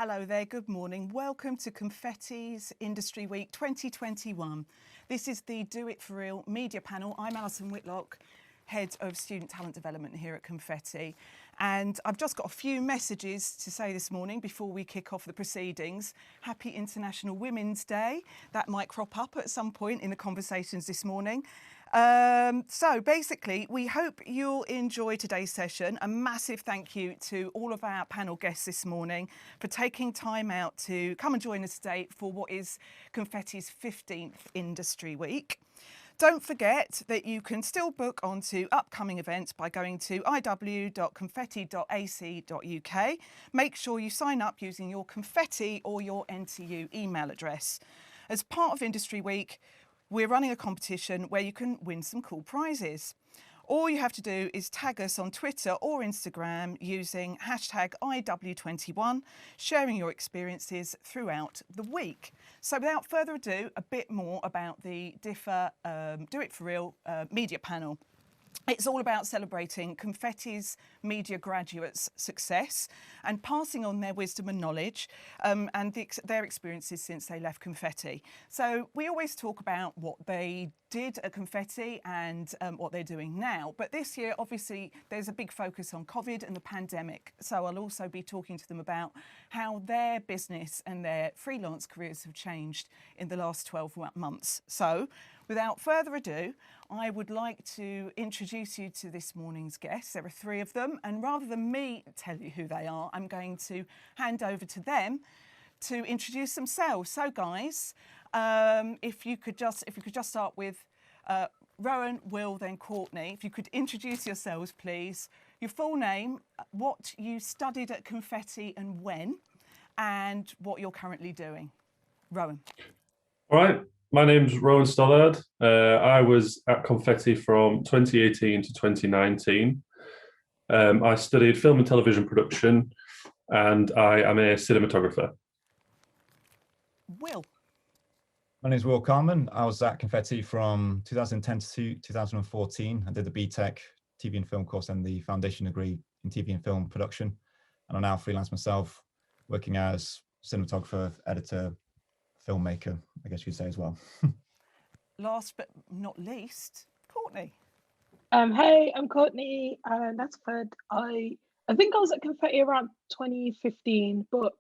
Hello there, good morning. Welcome to Confetti's Industry Week 2021. This is the Do It For Real media panel. I'm Alison Whitlock, Head of Student Talent Development here at Confetti. And I've just got a few messages to say this morning before we kick off the proceedings. Happy International Women's Day. That might crop up at some point in the conversations this morning. So basically, we hope you'll enjoy today's session. A massive thank you to all of our panel guests this morning for taking time out to come and join us today for what is Confetti's 15th Industry Week. Don't forget that you can still book onto upcoming events by going to iw.confetti.ac.uk. Make sure you sign up using your Confetti or your NTU email address. As part of Industry Week, we're running a competition where you can win some cool prizes. All you have to do is tag us on Twitter or Instagram using hashtag IW21, sharing your experiences throughout the week. So without further ado, a bit more about the DIFA Do It For Real media panel. It's all about celebrating Confetti's media graduates' success and passing on their wisdom and knowledge and their experiences since they left Confetti. So we always talk about what they did at Confetti and what they're doing now. But this year, obviously, there's a big focus on COVID and the pandemic. So I'll also be talking to them about how their business and their freelance careers have changed in the last 12 months. So without further ado, I would like to introduce you to this morning's guests. There are three of them, and rather than me tell you who they are, I'm going to hand over to them to introduce themselves. So, guys, if you could just start with Rowan, Will, then Courtney. If you could introduce yourselves, please. Your full name, what you studied at Confetti and when, and what you're currently doing. Rowan. All right. My name's Rowan Stollard. I was at Confetti from 2018 to 2019. I studied film and television production, and I am a cinematographer. Will. My name is Will Carman. I was at Confetti from 2010 to 2014. I did the BTEC TV and film course and the foundation degree in TV and film production. And I now freelance myself, working as cinematographer, editor, filmmaker, I guess you'd say as well. Last but not least, Courtney. Hey, I'm Courtney Natford. I think I was at Confetti around 2015, but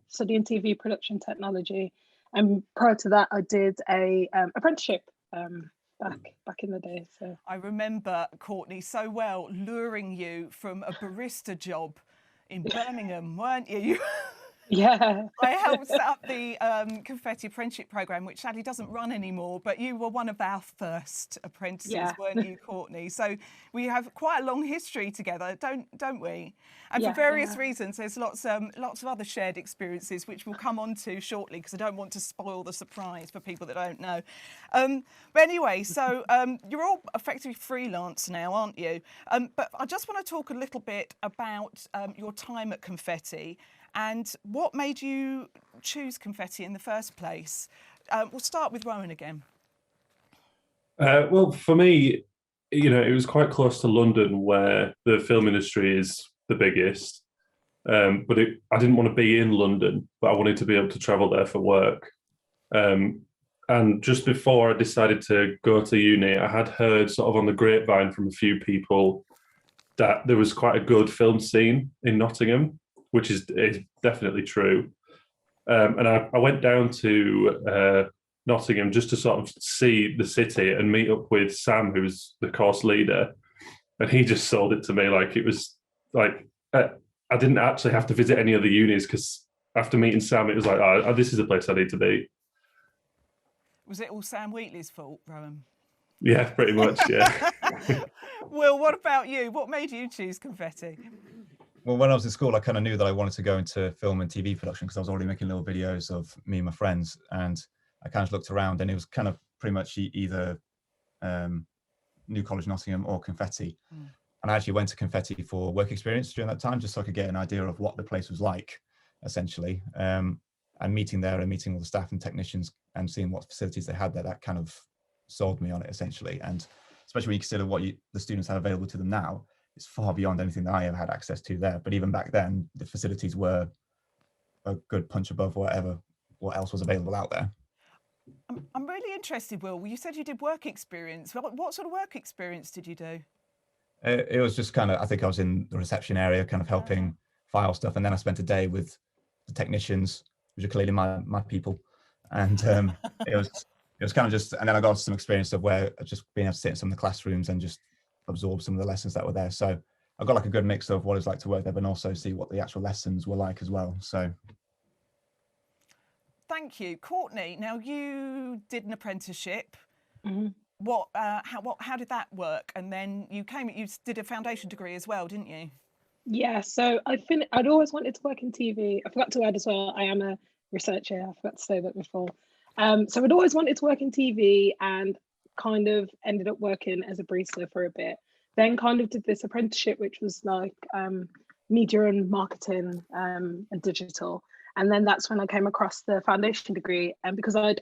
studying TV production technology. And prior to that, I did a apprenticeship back in the day. So I remember, Courtney, so well luring you from a barista job in Birmingham, weren't you? Yeah. I helped set up the Confetti apprenticeship programme, which sadly doesn't run anymore, but you were one of our first apprentices, weren't you, Courtney? So we have quite a long history together, don't we? And for various reasons, there's lots of other shared experiences, which we'll come on to shortly, because I don't want to spoil the surprise for people that don't know. But anyway, so you're all effectively freelance now, aren't you? But I just want to talk a little bit about your time at Confetti and what made you choose Confetti in the first place. We'll start with Rowan again. Well, for me, it was quite close to London, where the film industry is the biggest. But I didn't want to be in London, but I wanted to be able to travel there for work. And just before I decided to go to uni, I had heard sort of on the grapevine from a few people that there was quite a good film scene in Nottingham, which is definitely true. And I went down to Nottingham just to sort of see the city and meet up with Sam, who was the course leader. And he just sold it to me like it was like, I didn't actually have to visit any of the unis, because after meeting Sam, it was like, oh, this is the place I need to be. Was it all Sam Wheatley's fault, Rowan? Yeah, pretty much, yeah. Will, what about you? What made you choose Confetti? Well, when I was in school, I kind of knew that I wanted to go into film and TV production, because I was already making little videos of me and my friends. And I kind of looked around, and it was kind of pretty much either New College Nottingham or Confetti. And I actually went to Confetti for work experience during that time, just so I could get an idea of what the place was like, essentially. And meeting there and meeting all the staff and technicians and seeing what facilities they had there, that kind of sold me on it, essentially. And especially when you consider what the students have available to them now, it's far beyond anything that I ever had access to there. But even back then, the facilities were a good punch above what else was available out there. I'm really interested, Will. You said you did work experience. What sort of work experience did you do? It was just kind of, I think I was in the reception area, kind of helping file stuff, and then I spent a day with the technicians, which are clearly my people, and it was kind of just, and then I got some experience of where just being able to sit in some of the classrooms and just absorb some of the lessons that were there. So I got like a good mix of what it's like to work there, but also see what the actual lessons were like as well. So. Thank you, Courtney. Now you did an apprenticeship. Mm-hmm. How did that work? And then you did a foundation degree as well, didn't you? Yeah, so I'd always wanted to work in TV. I forgot to add as well, I am a researcher. I forgot to say that before. So I'd always wanted to work in TV and kind of ended up working as a barista for a bit. Then kind of did this apprenticeship, which was like media and marketing and digital. And then that's when I came across the foundation degree. And because I'd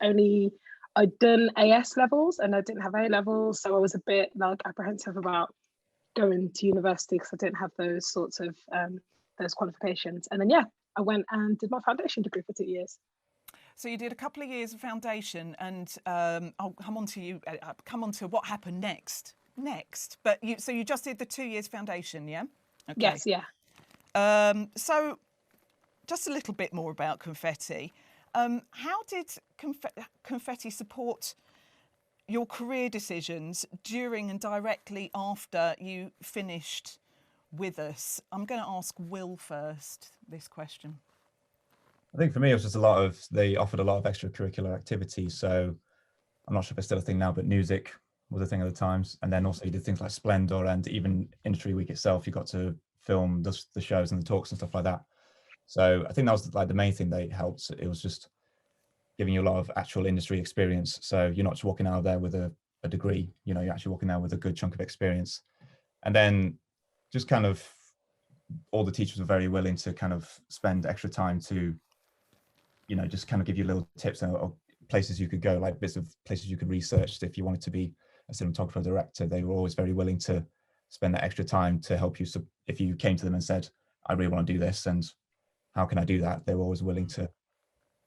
done AS levels and I didn't have A levels, so I was a bit like apprehensive about going to university because I didn't have those sorts of those qualifications. And then I went and did my foundation degree for 2 years. So you did a couple of years of foundation, and I'll come on to you. Come on to what happened next. But you just did the 2 years foundation, yeah? Okay. Yes, yeah. So just a little bit more about Confetti. How did Confetti support your career decisions during and directly after you finished with us? I'm going to ask Will first this question. I think for me, it was just they offered a lot of extracurricular activities. So I'm not sure if it's still a thing now, but music was a thing at the times. And then also you did things like Splendor, and even Industry Week itself, you got to film the shows and the talks and stuff like that. So I think that was like the main thing that helped. It was just giving you a lot of actual industry experience. So you're not just walking out of there with a degree, you're actually walking there with a good chunk of experience. And then just kind of all the teachers were very willing to kind of spend extra time to, just kind of give you little tips or places you could go, like bits of places you could research. If you wanted to be a cinematographer or director, they were always very willing to spend that extra time to help you. So if you came to them and said, I really want to do this, and how can I do that? They were always willing to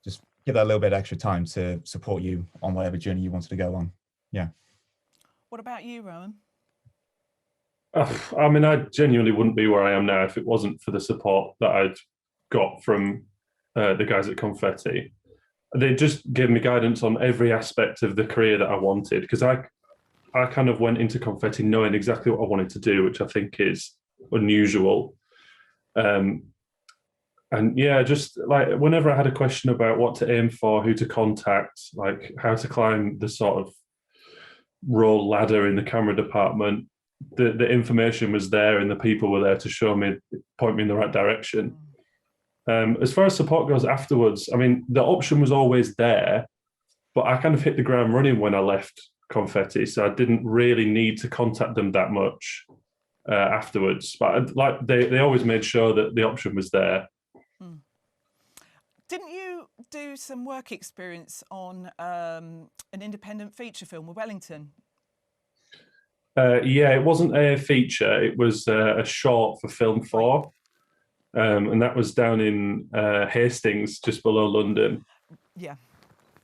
just give that a little bit of extra time to support you on whatever journey you wanted to go on. Yeah. What about you, Rowan? I mean, I genuinely wouldn't be where I am now if it wasn't for the support that I'd got from the guys at Confetti. They just gave me guidance on every aspect of the career that I wanted, because I kind of went into Confetti knowing exactly what I wanted to do, which I think is unusual. And yeah, just like whenever I had a question about what to aim for, who to contact, like how to climb the sort of role ladder in the camera department, the information was there and the people were there to point me in the right direction. As far as support goes afterwards, I mean, the option was always there, but I kind of hit the ground running when I left Confetti, so I didn't really need to contact them that much afterwards. But like they always made sure that the option was there. Didn't you do some work experience on an independent feature film with Wellington? Yeah, it wasn't a feature. It was a short for Film 4. And that was down in Hastings, just below London. Yeah.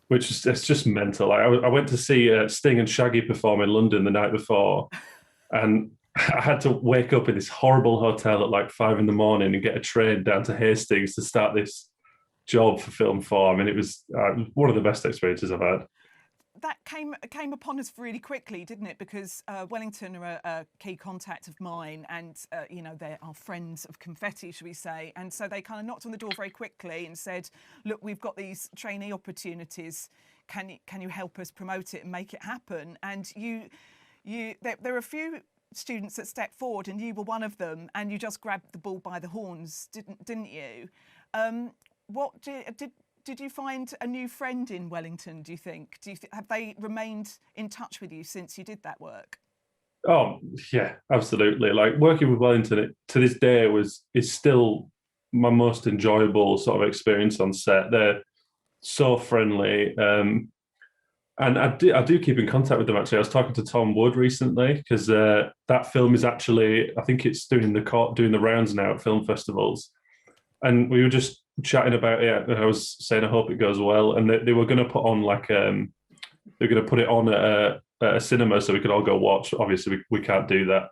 Which is it's just mental. I went to see Sting and Shaggy perform in London the night before, and I had to wake up in this horrible hotel at like 5 a.m. and get a train down to Hastings to start this job for Film 4. I mean, it was one of the best experiences I've had. That came upon us really quickly, didn't it? Because Wellington are a key contact of mine, and they are friends of Confetti, shall we say? And so they kind of knocked on the door very quickly and said, "Look, we've got these trainee opportunities. Can you help us promote it and make it happen?" And there are a few students that stepped forward, and you were one of them, and you just grabbed the bull by the horns, didn't you? Did you find a new friend in Wellington, do you think? Have they remained in touch with you since you did that work? Oh, yeah, absolutely. Like working with Wellington to this day is still my most enjoyable sort of experience on set. They're so friendly. And I do keep in contact with them, actually. I was talking to Tom Wood recently because that film is actually, I think it's doing the rounds now at film festivals. And we were just chatting about it, and I was saying I hope it goes well. And they were going to put on like they're going to put it on at a cinema so we could all go watch. Obviously, we can't do that.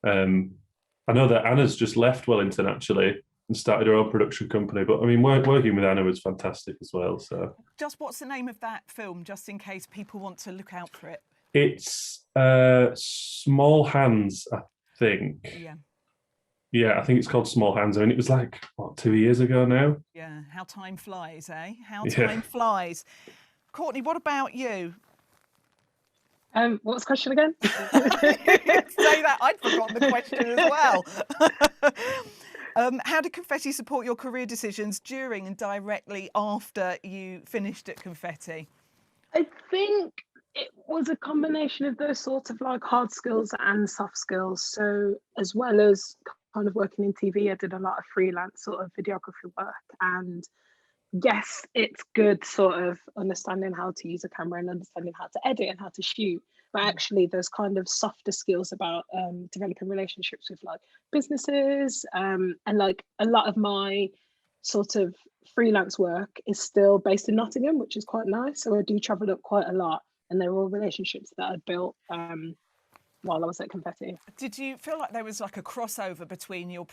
I know that Anna's just left Wellington actually and started her own production company. But I mean, working with Anna was fantastic as well. So, just what's the name of that film, just in case people want to look out for it? It's Small Hands, I think. Yeah. Yeah, I think it's called Small Hands. I mean, it was like, what, 2 years ago now? Yeah, how time flies, eh? How time flies. Courtney, what about you? What was the question again? Say that, I'd forgotten the question as well. How did Confetti support your career decisions during and directly after you finished at Confetti? I think it was a combination of those sorts of like hard skills and soft skills. So as well as kind of working in TV, I did a lot of freelance sort of videography work. And yes, it's good sort of understanding how to use a camera and understanding how to edit and how to shoot. But actually those kind of softer skills about developing relationships with like businesses and like a lot of my sort of freelance work is still based in Nottingham, which is quite nice. So I do travel up quite a lot, and they're all relationships that I built while I was at Confetti. Did you feel like there was like a crossover between your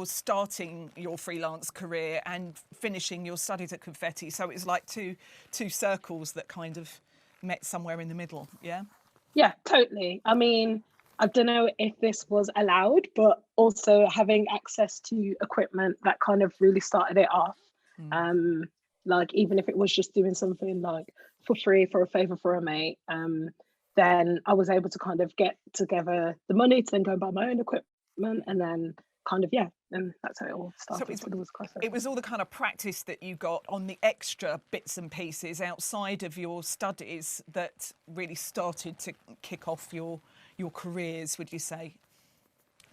starting your freelance career and finishing your studies at Confetti? So it was like two circles that kind of met somewhere in the middle, yeah? Yeah, totally. I mean, I don't know if this was allowed, but also having access to equipment that kind of really started it off. Like even if it was just doing something like for free for a favor for a mate, then I was able to kind of get together the money to then go and buy my own equipment, and then kind of, yeah, and that's how it all started. So it was all the kind of practice that you got on the extra bits and pieces outside of your studies that really started to kick off your careers, would you say?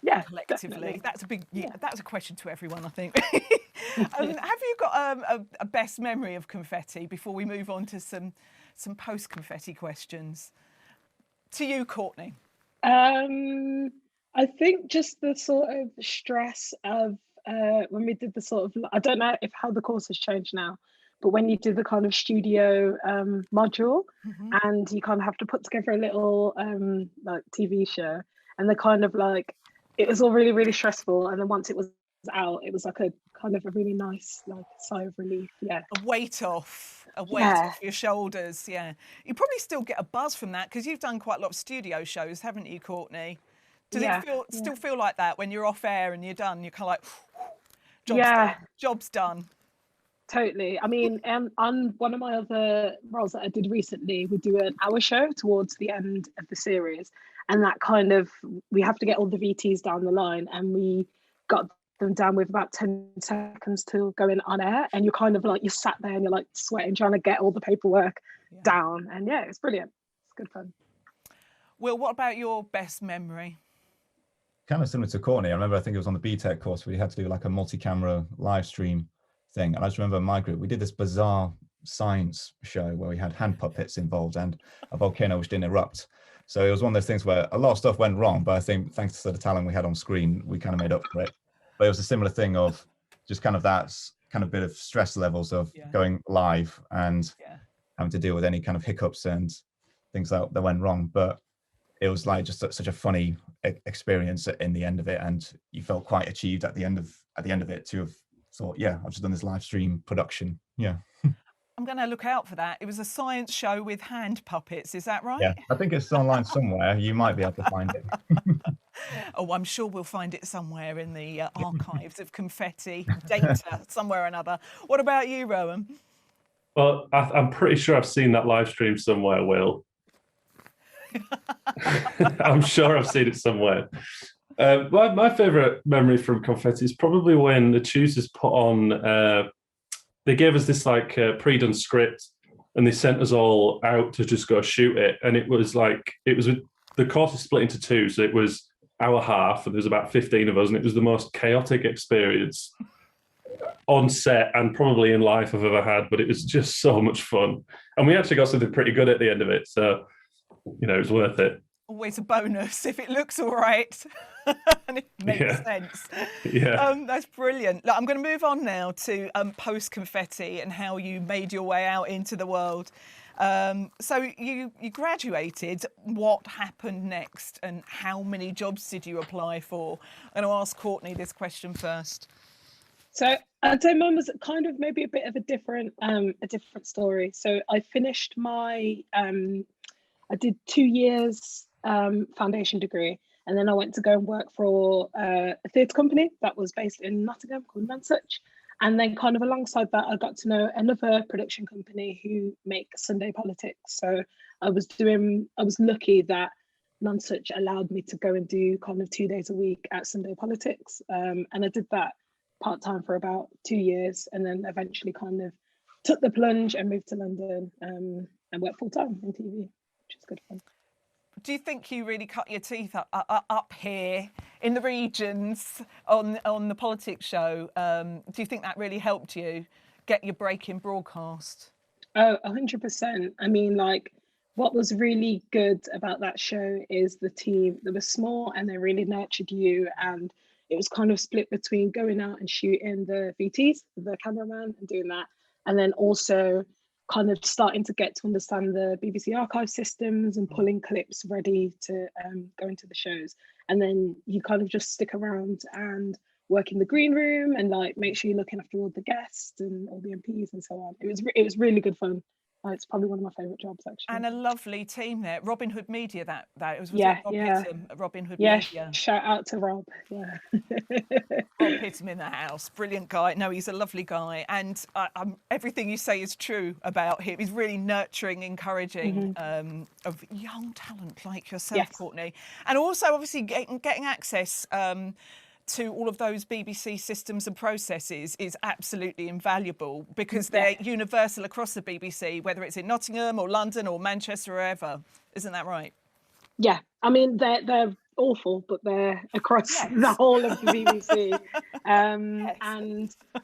Yeah, collectively. definitely. That's a big, that's a question to everyone, I think. Have you got a best memory of Confetti before we move on to some post-Confetti questions? To you, Courtney. I think just the sort of stress of when we did the sort of, I don't know if how the course has changed now, but when you do the kind of studio module and you kind of have to put together a little like TV show, and the kind of like, it was all really, really stressful. And then once it was out, it was like a kind of a really nice like sigh of relief. Yeah. A weight off your shoulders. Yeah. You probably still get a buzz from that because you've done quite a lot of studio shows, haven't you, Courtney? Does it still feel like that when you're off air and you're done? You're kind of like, job's done. Totally. I mean, on one of my other roles that I did recently, we do an hour show towards the end of the series, and that kind of, we have to get all the VTs down the line, and we got them down with about 10 seconds till going on air, and you're kind of like, you're sat there and you're like sweating trying to get all the paperwork down, and yeah, it's brilliant. It's good fun. Will, what about your best memory? Kind of similar to Courtney. I remember, I think it was on the BTEC course where you had to do like a multi-camera live stream thing. And I just remember in my group, we did this bizarre science show where we had hand puppets involved and a volcano which didn't erupt. So it was one of those things where a lot of stuff went wrong, but I think thanks to the talent we had on screen, we kind of made up for it. But it was a similar thing of just kind of that kind of bit of stress levels of going live and having to deal with any kind of hiccups and things that went wrong. But it was like just such a funny experience in the end of it, and you felt quite achieved at the end of it to have thought, yeah, I've just done this live stream production. Yeah. I'm going to look out for that. It was a science show with hand puppets, is that right? Yeah, I think it's online somewhere. You might be able to find it. Oh, I'm sure we'll find it somewhere in the archives of Confetti data, somewhere or another. What about you, Rowan? Well, I'm pretty sure I've seen that live stream somewhere, Will. I'm sure I've seen it somewhere. My favourite memory from Confetti is probably when the tutors put on, they gave us this like pre-done script, and they sent us all out to just go shoot it. And it was the course is split into two, so it was our half, and there's about 15 of us, and it was the most chaotic experience on set and probably in life I've ever had, but it was just so much fun. And we actually got something pretty good at the end of it, so you know, it was worth it. always a bonus if it looks all right and it makes sense. Yeah. That's brilliant. Look, I'm going to move on now to post-Confetti and how you made your way out into the world. So you graduated. What happened next, and how many jobs did you apply for? I'm going to ask Courtney this question first. So I'd say mine was kind of maybe a bit of a different story. So I finished my I did 2 years foundation degree, and then I went to go and work for a theatre company that was based in Nottingham called Nonsuch. And then kind of alongside that, I got to know another production company who make Sunday Politics. So I was lucky that Nonsuch allowed me to go and do kind of 2 days a week at Sunday Politics. And I did that part-time for about 2 years, and then eventually kind of took the plunge and moved to London and worked full-time in TV, which is good fun. Do you think you really cut your teeth up here in the regions on the politics show? Do you think that really helped you get your break in broadcast? Oh, 100%. I mean, like, what was really good about that show is the team. They were small and they really nurtured you, and it was kind of split between going out and shooting the VTs, the cameraman, and doing that, and then also kind of starting to get to understand the BBC archive systems and pulling clips ready to go into the shows. And then you kind of just stick around and work in the green room and like make sure you're looking after all the guests and all the MPs and so on. It was really good fun. It's probably one of my favourite jobs, actually. And a lovely team there. Robin Hood Media, that was yeah, it Rob yeah. Pittam at Robin Hood Yeah, Media. Shout out to Rob. Yeah. Rob Pittam in the house. Brilliant guy. No, he's a lovely guy. And everything you say is true about him. He's really nurturing, encouraging of young talent like yourself, Yes. Courtney. And also, obviously, getting access to all of those BBC systems and processes is absolutely invaluable because they're universal across the BBC, whether it's in Nottingham or London or Manchester or wherever. Isn't that right? Yeah, I mean, they're awful, but they're across the whole of the BBC. And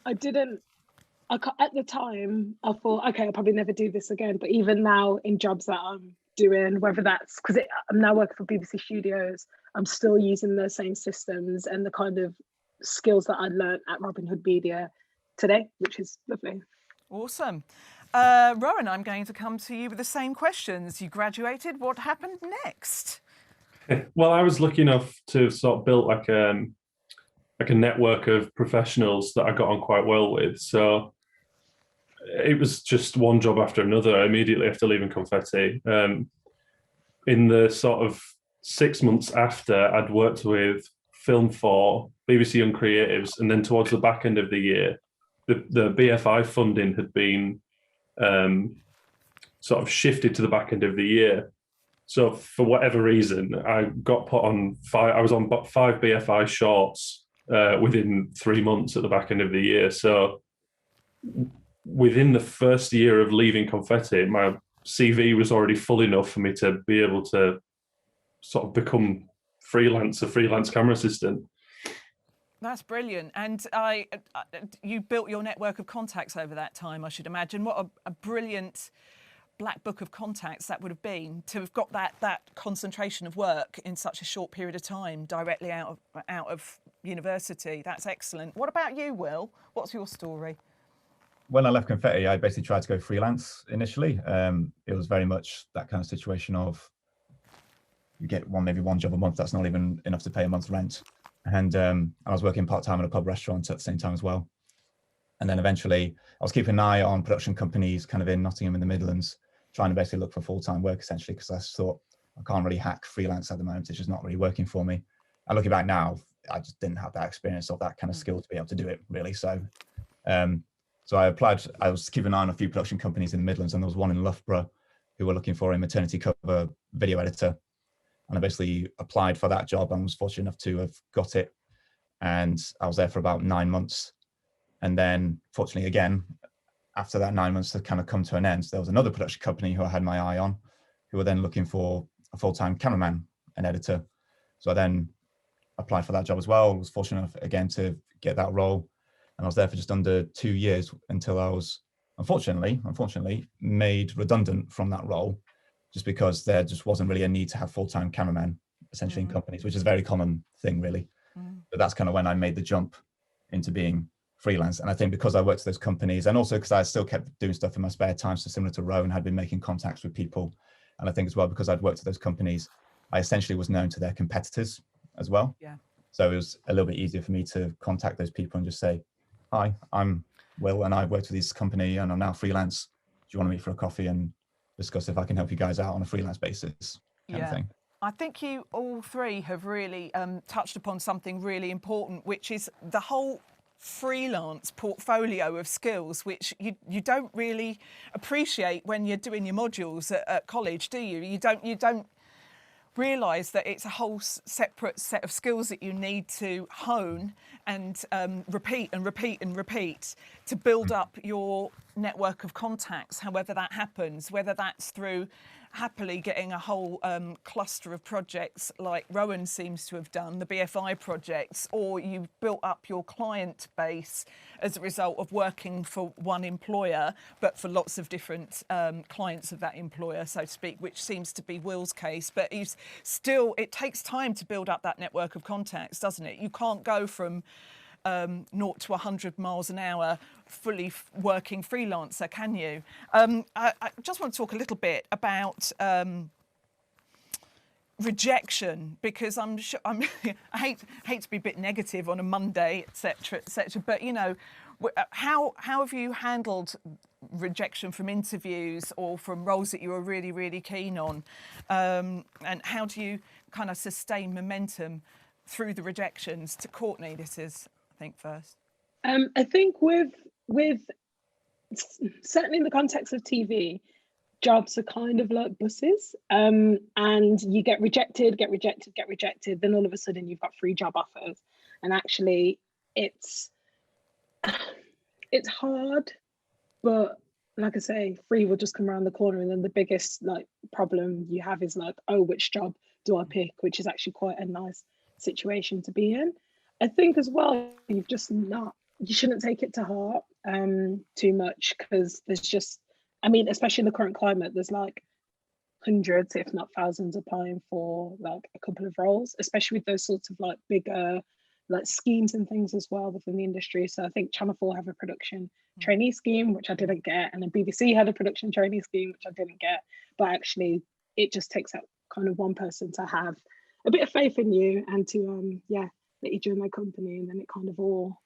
at the time, I thought, okay, I'll probably never do this again. But even now in jobs that I'm doing, whether that's because I'm now working for BBC Studios, I'm still using the same systems and the kind of skills that I learned at Robin Hood Media today, which is lovely. Awesome. Rowan, I'm going to come to you with the same questions. You graduated. What happened next? Well, I was lucky enough to sort of build like a network of professionals that I got on quite well with. So it was just one job after another immediately after leaving Confetti. In the sort of 6 months after, I'd worked with Film 4, BBC Young Creatives, and then towards the back end of the year, the BFI funding had been sort of shifted to the back end of the year. So for whatever reason, I got put on I was on 5 BFI shorts within 3 months at the back end of the year. So within the first year of leaving Confetti, my CV was already full enough for me to be able to sort of become a freelance camera assistant. That's brilliant. And you built your network of contacts over that time, I should imagine. What a brilliant black book of contacts that would have been to have got that concentration of work in such a short period of time directly out of university. That's excellent. What about you, Will? What's your story? When I left Confetti, I basically tried to go freelance initially. It was very much that kind of situation of you get maybe one job a month that's not even enough to pay a month's rent. And I was working part-time in a pub restaurant at the same time as well. And then eventually I was keeping an eye on production companies kind of in Nottingham in the Midlands, trying to basically look for full-time work essentially, because I thought I can't really hack freelance at the moment. It's just not really working for me. And looking back now, I just didn't have that experience or that kind of skill to be able to do it really. So I applied. I was keeping an eye on a few production companies in the Midlands, and there was one in Loughborough who were looking for a maternity cover video editor. And I basically applied for that job and was fortunate enough to have got it. And I was there for about 9 months. And then fortunately, again, after that 9 months had kind of come to an end, there was another production company who I had my eye on, who were then looking for a full-time cameraman and editor. So I then applied for that job as well. I was fortunate enough again to get that role. And I was there for just under 2 years until I was unfortunately made redundant from that role, just because there just wasn't really a need to have full-time cameramen essentially in companies, which is a very common thing really. But that's kind of when I made the jump into being freelance. And I think because I worked at those companies, and also because I still kept doing stuff in my spare time, so similar to Rowan, had been making contacts with people. And I think as well, because I'd worked at those companies, I essentially was known to their competitors as well. Yeah. So it was a little bit easier for me to contact those people and just say, hi, I'm Will, and I worked for this company and I'm now freelance. Do you want to meet for a coffee and discuss if I can help you guys out on a freelance basis kind of thing? I think you all three have really touched upon something really important, which is the whole freelance portfolio of skills, which you don't really appreciate when you're doing your modules at college, do you? You don't realise that it's a whole separate set of skills that you need to hone and repeat and repeat and repeat to build up your network of contacts, however that happens, whether that's through happily getting a whole cluster of projects like Rowan seems to have done, the BFI projects, or you've built up your client base as a result of working for one employer, but for lots of different clients of that employer, so to speak, which seems to be Will's case. But he's still, it takes time to build up that network of contacts, doesn't it? You can't go from 0 to 100 miles an hour fully working freelancer, can you? I just want to talk a little bit about rejection, because I'm sure I hate to be a bit negative on a Monday, etc., etc. But you know, how have you handled rejection from interviews or from roles that you were really, really keen on, and how do you kind of sustain momentum through the rejections? To Courtney, this is, I think, first. I think with certainly in the context of TV, jobs are kind of like buses, and you get rejected, then all of a sudden you've got 3 job offers, and actually it's hard, but like I say, 3 will just come around the corner, and then the biggest like problem you have is like, oh, which job do I pick, which is actually quite a nice situation to be in. I think as well, you shouldn't take it to heart too much, because there's just, I mean, especially in the current climate, there's like hundreds, if not thousands, applying for like a couple of roles, especially with those sorts of like bigger like schemes and things as well within the industry. So I think Channel 4 have a production trainee scheme, which I didn't get, and then BBC had a production trainee scheme, which I didn't get. But actually, it just takes out kind of one person to have a bit of faith in you and to let you join their company, and then it kind of all.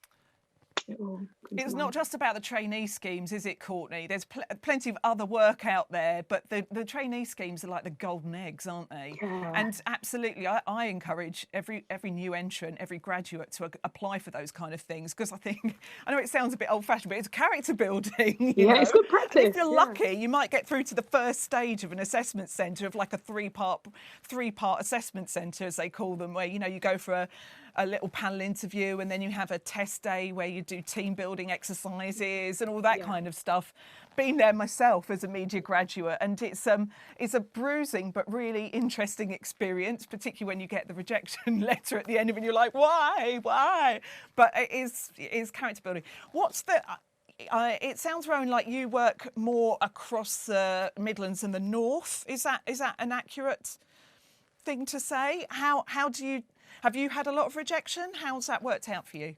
It's not just about the trainee schemes, is it, Courtney? There's plenty of other work out there, but the trainee schemes are like the golden eggs, aren't they? Yeah. And absolutely, I encourage every new entrant, every graduate to apply for those kind of things, because I think, I know it sounds a bit old-fashioned, but it's character building. You know? It's good practice. And if you're lucky, you might get through to the first stage of an assessment centre, of like a three-part assessment centre, as they call them, where, you know, you go for a little panel interview, and then you have a test day where you do team building exercises and all that kind of stuff. Been there myself as a media graduate, and it's a bruising but really interesting experience, particularly when you get the rejection letter at the end of it and you're like, why? But it is character building. What's the it sounds, Rowan, like you work more across the Midlands and the North. Is that an accurate thing to say? How do you, have you had a lot of rejection? How's that worked out for you?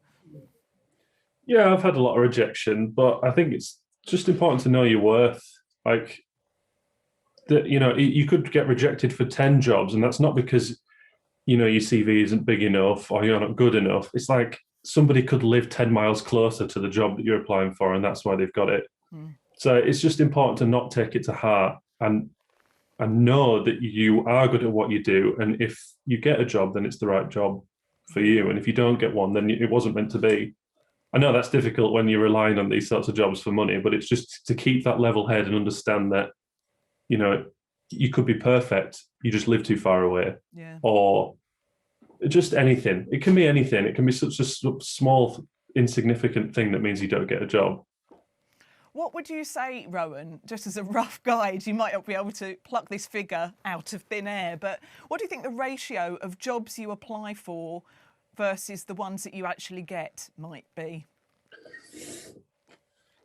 Yeah, I've had a lot of rejection, but I think it's just important to know your worth. Like, you know, you could get rejected for 10 jobs, and that's not because, you know, your CV isn't big enough or you're not good enough. It's like somebody could live 10 miles closer to the job that you're applying for, and that's why they've got it. So it's just important to not take it to heart and know that you are good at what you do. And if you get a job, then it's the right job for you. And if you don't get one, then it wasn't meant to be. I know that's difficult when you're relying on these sorts of jobs for money, but it's just to keep that level head and understand that, you know, you could be perfect, you just live too far away. Yeah. Or just anything. It can be anything. It can be such a small, insignificant thing that means you don't get a job. What would you say, Rowan, just as a rough guide? You might not be able to pluck this figure out of thin air, but what do you think the ratio of jobs you apply for versus the ones that you actually get might be?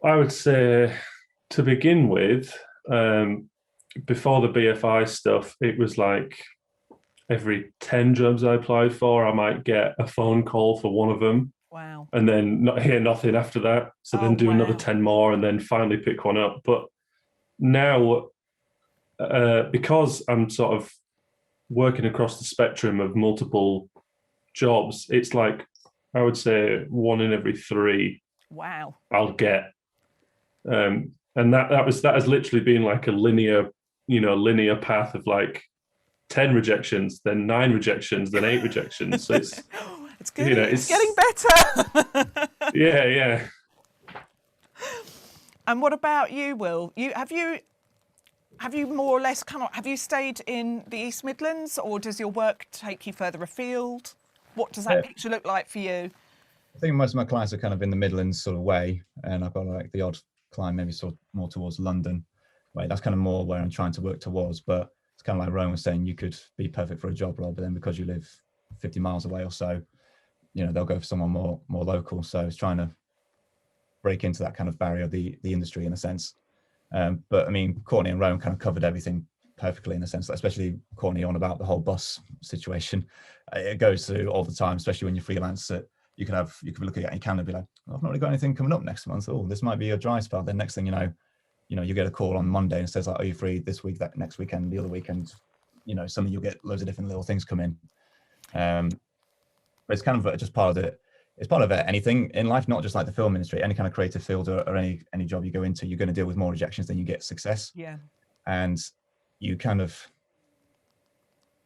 I would say, to begin with, before the BFI stuff, it was like every 10 jobs I applied for, I might get a phone call for one of them. Wow. And then not hear nothing after that. So then do another 10 more and then finally pick one up. But now, because I'm sort of working across the spectrum of multiple jobs, it's like, I would say 1 in every 3 Wow. I'll get. And that has literally been like a linear path of like 10 rejections, then 9 rejections, then 8 rejections. So it's it's getting better. Yeah. And what about you, Will? Have you more or less have you stayed in the East Midlands, or does your work take you further afield? What does that picture look like for you? I think most of my clients are kind of in the Midlands sort of way, and I've got like the odd client maybe sort of more towards London way. That's kind of more where I'm trying to work towards. But it's kind of like Rowan was saying, you could be perfect for a job role, but then because you live 50 miles away or so, they'll go for someone more local. So it's trying to break into that kind of barrier of the industry in a sense. But I mean, Courtney and Rowan kind of covered everything perfectly in a sense, especially Courtney on about the whole bus situation. It goes through all the time, especially when you freelance. That you could be looking at your calendar and be like, I've not really got anything coming up next month. Oh, this might be a dry spell. Then next thing you know, you get a call on Monday and says like, are you free this week, that next weekend, the other weekend? Suddenly you'll get loads of different little things come in. But it's kind of just part of it. It's part of anything in life, not just like the film industry, any kind of creative field or any job you go into, you're going to deal with more rejections than you get success. Yeah. And you kind of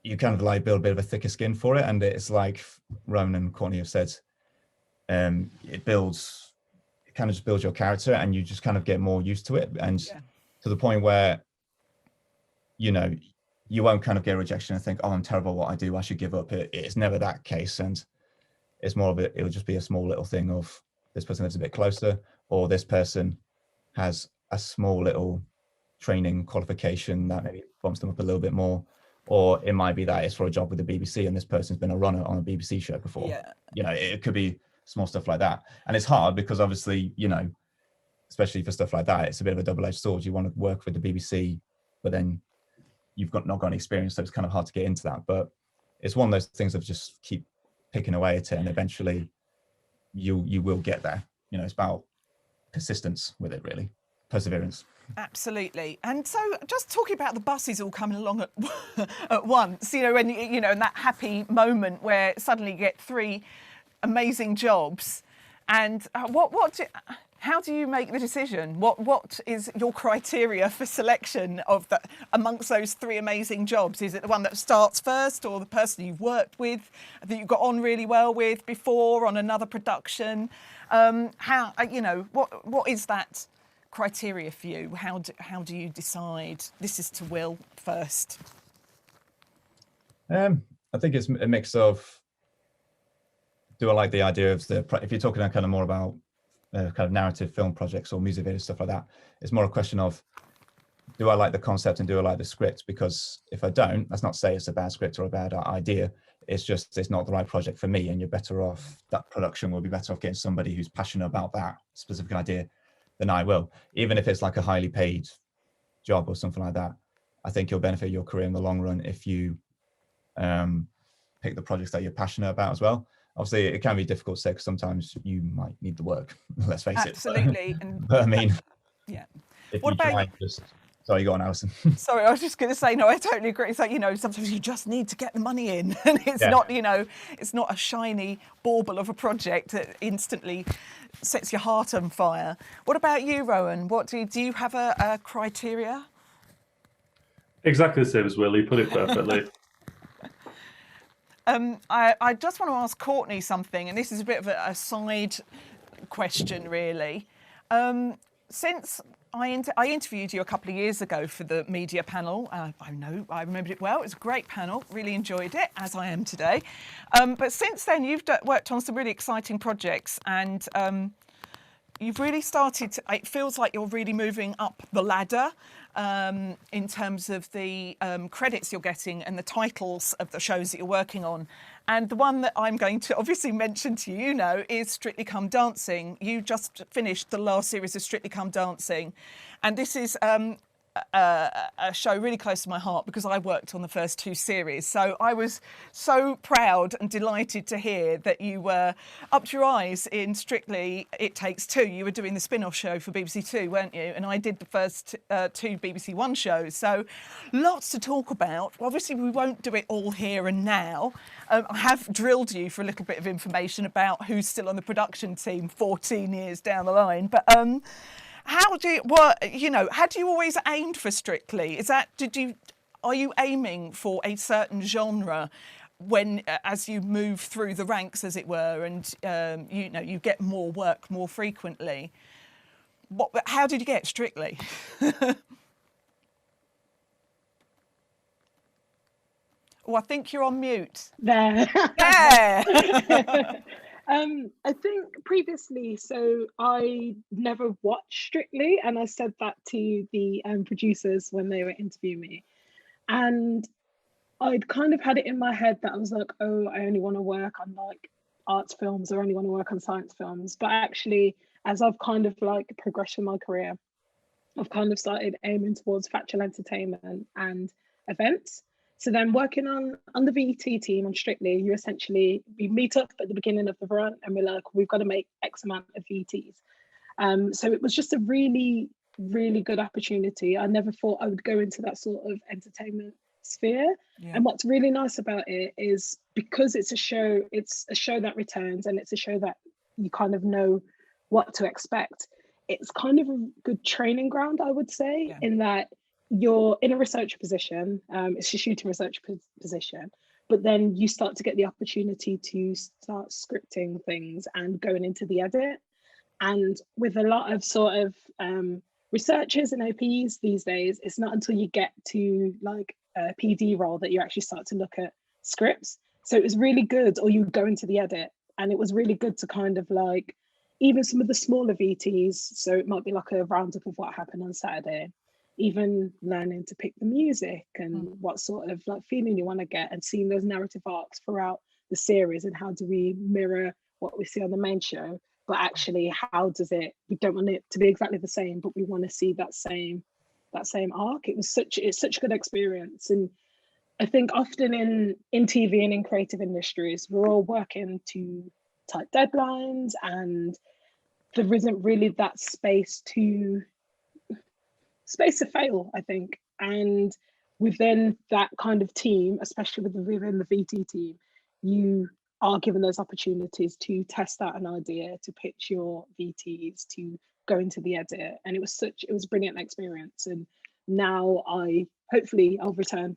like build a bit of a thicker skin for it. And it's like Rowan and Courtney have said, it kind of just builds your character, and you just kind of get more used to it. And to the point where, you won't kind of get a rejection and think, oh, I'm terrible at what I do, I should give up. It's never that case. And it's more of it'll just be a small little thing of this person lives a bit closer, or this person has a small little training qualification that maybe bumps them up a little bit more. Or it might be that it's for a job with the BBC and this person's been a runner on a BBC show before. Yeah. It could be small stuff like that. And it's hard because obviously, especially for stuff like that, it's a bit of a double-edged sword. You want to work with the BBC, but then you've not got any experience, so it's kind of hard to get into that. But it's one of those things of just keep picking away at it, and eventually you will get there. It's about persistence with it, really, perseverance. Absolutely. And so just talking about the buses all coming along at once, when in that happy moment where suddenly you get 3 amazing jobs, and how do you make the decision? What is your criteria for selection of amongst those 3 amazing jobs? Is it the one that starts first, or the person you've worked with that you got on really well with before on another production? What is that criteria for you? How do you decide this is to Will first? I think it's a mix of, do I like the idea of if you're talking kind of more about kind of narrative film projects or music videos, stuff like that, it's more a question of, do I like the concept and do I like the script? Because if I don't, that's not to say it's a bad script or a bad idea. It's just, it's not the right project for me, and you're better off, that production will be better off getting somebody who's passionate about that specific idea than I will. Even if it's like a highly paid job or something like that, I think you'll benefit your career in the long run if you pick the projects that you're passionate about as well. Obviously, it can be difficult to say because sometimes you might need the work. Let's face it. Absolutely. But I mean, yeah. What about you? Sorry, go on, Alison. Sorry, I was just going to say, no, I totally agree. It's like, sometimes you just need to get the money in, and it's not, it's not a shiny bauble of a project that instantly sets your heart on fire. What about you, Rowan? What do you have a criteria? Exactly the same as Will. He put it perfectly. I just want to ask Courtney something, and this is a bit of a side question, really. Since I interviewed you a couple of years ago for the media panel, I remembered it well. It was a great panel, really enjoyed it, as I am today. But since then, you've worked on some really exciting projects, and you've really started it feels like you're really moving up the ladder in terms of the credits you're getting and the titles of the shows that you're working on. And the one that I'm going to obviously mention to you, is Strictly Come Dancing. You just finished the last series of Strictly Come Dancing. And this is a show really close to my heart because I worked on the first 2 series. So I was so proud and delighted to hear that you were up to your eyes in Strictly It Takes Two. You were doing the spin-off show for BBC Two, weren't you? And I did the first 2 BBC One shows. So lots to talk about. Obviously, we won't do it all here and now. I have drilled you for a little bit of information about who's still on the production team 14 years down the line. But how do you, had you always aimed for Strictly? Are you aiming for a certain genre when, as you move through the ranks, as it were, and you get more work more frequently? How did you get Strictly? Oh, I think you're on mute. There. Yeah. I think previously, so I never watched Strictly, and I said that to the producers when they were interviewing me, and I'd kind of had it in my head that I was like, oh, I only want to work on like arts films, or only want to work on science films. But actually, as I've kind of like progressed in my career, I've kind of started aiming towards factual entertainment and events. So then working on the VT team on Strictly, we meet up at the beginning of the run and we're like, we've got to make X amount of VTs. So it was just a really, really good opportunity. I never thought I would go into that sort of entertainment sphere. Yeah. And what's really nice about it is because it's a show that returns, and it's a show that you kind of know what to expect. It's kind of a good training ground, I would say, in that you're in a research position, it's a shooting research position, but then you start to get the opportunity to start scripting things and going into the edit. And with a lot of sort of researchers and OPs these days, it's not until you get to like a PD role that you actually start to look at scripts. So it was really good, or you go into the edit, and it was really good to kind of like, even some of the smaller VTs, so it might be like a roundup of what happened on Saturday, even learning to pick the music and what sort of like feeling you want to get, and seeing those narrative arcs throughout the series, and how do we mirror what we see on the main show, but actually we don't want it to be exactly the same, but we want to see that same arc. It's such a good experience. And I think often in TV and in creative industries, we're all working to tight deadlines, and there isn't really that space to fail, I think. And within that kind of team, especially within the VT team, you are given those opportunities to test out an idea, to pitch your VTs, to go into the edit. And it was a brilliant experience. And now hopefully I'll return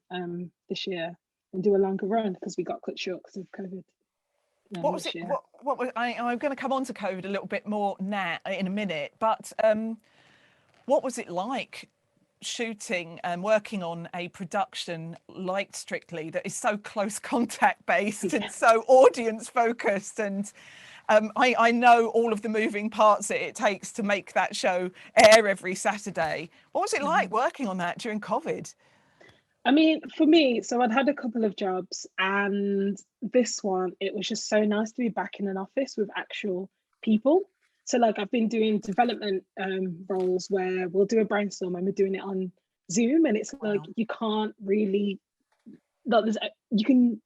this year and do a longer run, because we got cut short because of COVID. What was it? What was I'm going to come on to COVID a little bit more now in a minute, but what was it like shooting and working on a production like Strictly that is so close contact based and so audience focused? And I know all of the moving parts that it takes to make that show air every Saturday. What was it like working on that during COVID? I mean, for me, so I'd had a couple of jobs, and this one, it was just so nice to be back in an office with actual people. So like I've been doing development roles where we'll do a brainstorm and we're doing it on Zoom, and it's like you can't really, you can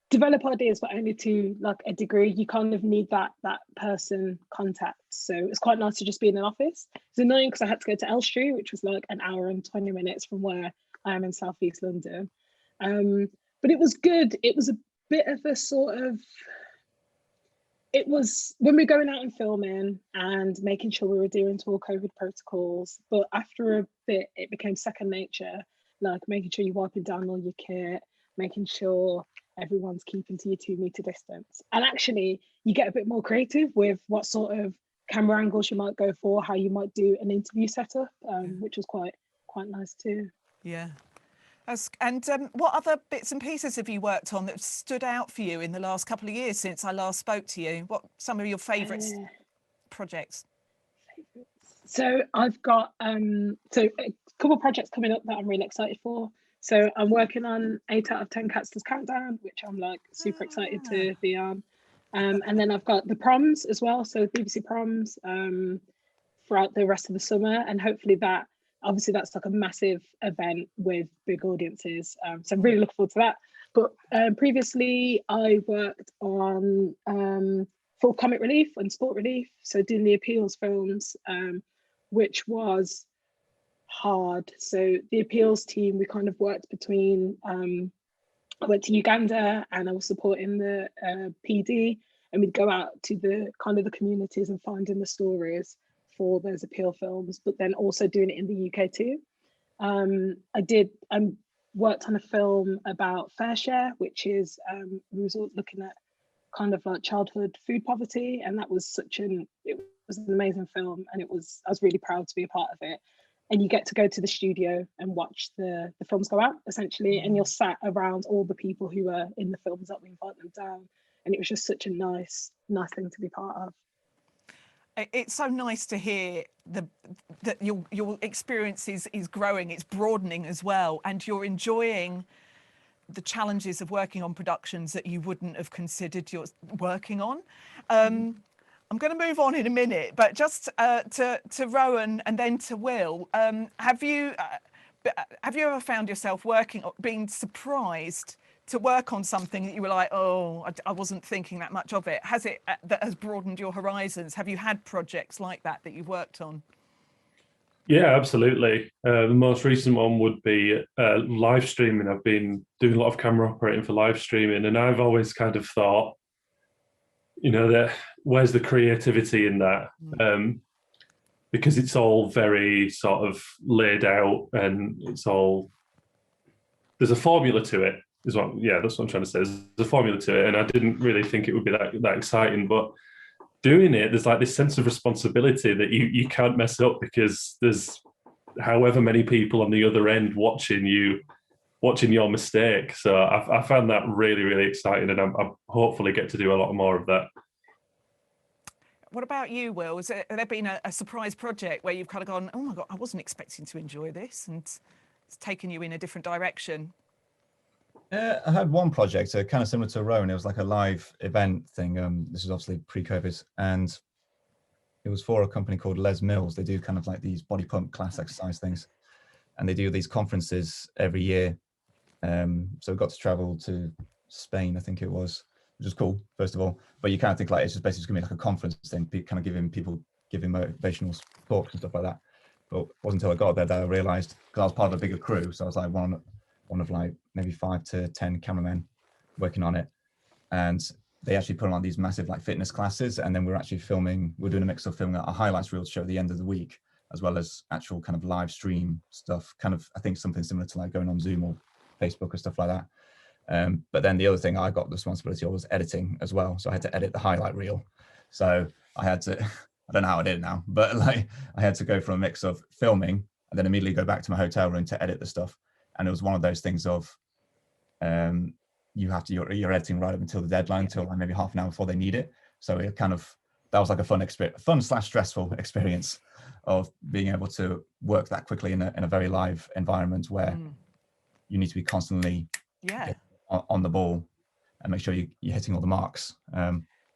develop ideas, but only to like a degree. You kind of need that person contact. So it's quite nice to just be in an office. It's annoying because I had to go to Elstree, which was like an hour and 20 minutes from where I am in Southeast London. But it was good. It was a bit of a sort of, it was when we were going out and filming and making sure we were adhering to all COVID protocols. But after a bit, it became second nature, like making sure you're wiping down all your kit, making sure everyone's keeping to your 2 meter distance. And actually, you get a bit more creative with what sort of camera angles you might go for, how you might do an interview setup, which was quite nice too. Yeah. And what other bits and pieces have you worked on that stood out for you in the last couple of years since I last spoke to you? What some of your favourite projects? So I've got a couple of projects coming up that I'm really excited for. So I'm working on 8 out of 10 Cats Does Countdown, which I'm like super excited to be on. And then I've got the proms as well, so BBC proms throughout the rest of the summer, and hopefully that obviously that's like a massive event with big audiences. So I'm really looking forward to that. But previously I worked on full comic relief and sport relief. So doing the appeals films, which was hard. So the appeals team, we kind of worked between, I went to Uganda and I was supporting the PD, and we'd go out to the kind of the communities and finding the stories for those appeal films, but then also doing it in the UK too. I worked on a film about Fair Share, which is we was looking at kind of like childhood food poverty, and that was it was an amazing film, and I was really proud to be a part of it. And you get to go to the studio and watch the films go out essentially, and you're sat around all the people who are in the films that we invite them down, and it was just such a nice thing to be part of. It's so nice to hear that your experience is growing, it's broadening as well, and you're enjoying the challenges of working on productions that you wouldn't have considered you're working on. I'm going to move on in a minute, but just to Rowan and then to Will, have you ever found yourself being surprised to work on something that you were like, oh, I wasn't thinking that much of it? Has it that has broadened your horizons? Have you had projects like that you've worked on? Yeah, absolutely. The most recent one would be live streaming. I've been doing a lot of camera operating for live streaming, and I've always kind of thought, that where's the creativity in that? Because it's all very sort of laid out, and there's a formula to it. That's what I'm trying to say. There's a formula to it, and I didn't really think it would be that exciting, but doing it, there's like this sense of responsibility that you can't mess up, because there's however many people on the other end watching your mistake. So I found that really, really exciting, and I hopefully get to do a lot more of that. What about you, Will? Has there been a surprise project where you've kind of gone, oh my God, I wasn't expecting to enjoy this, and it's taken you in a different direction? I had one project kind of similar to Rowan. It was like a live event thing. This was obviously pre-COVID, and it was for a company called Les Mills. They do kind of like these body pump class exercise things, and they do these conferences every year. So we got to travel to Spain, I think it was, which was cool, first of all. But you kind of think like it's just basically going to be like a conference thing, kind of giving motivational talks and stuff like that. But it wasn't until I got there that I realized, because I was part of a bigger crew, so I was like one of like maybe 5 to 10 cameramen working on it, and they actually put on these massive like fitness classes, and then we're doing a mix of filming a highlights reel to show at the end of the week, as well as actual kind of live stream stuff, kind of I think something similar to like going on Zoom or Facebook or stuff like that. But then the other thing I got the responsibility of was editing as well, so I had to edit the highlight reel. So I had to I don't know how I did it now, but like I had to go from a mix of filming and then immediately go back to my hotel room to edit the stuff. And it was one of those things of you're editing right up until the deadline, until like maybe half an hour before they need it. So it kind of, that was like a fun/stressful experience of being able to work that quickly in a very live environment where you need to be constantly on the ball and make sure you're hitting all the marks.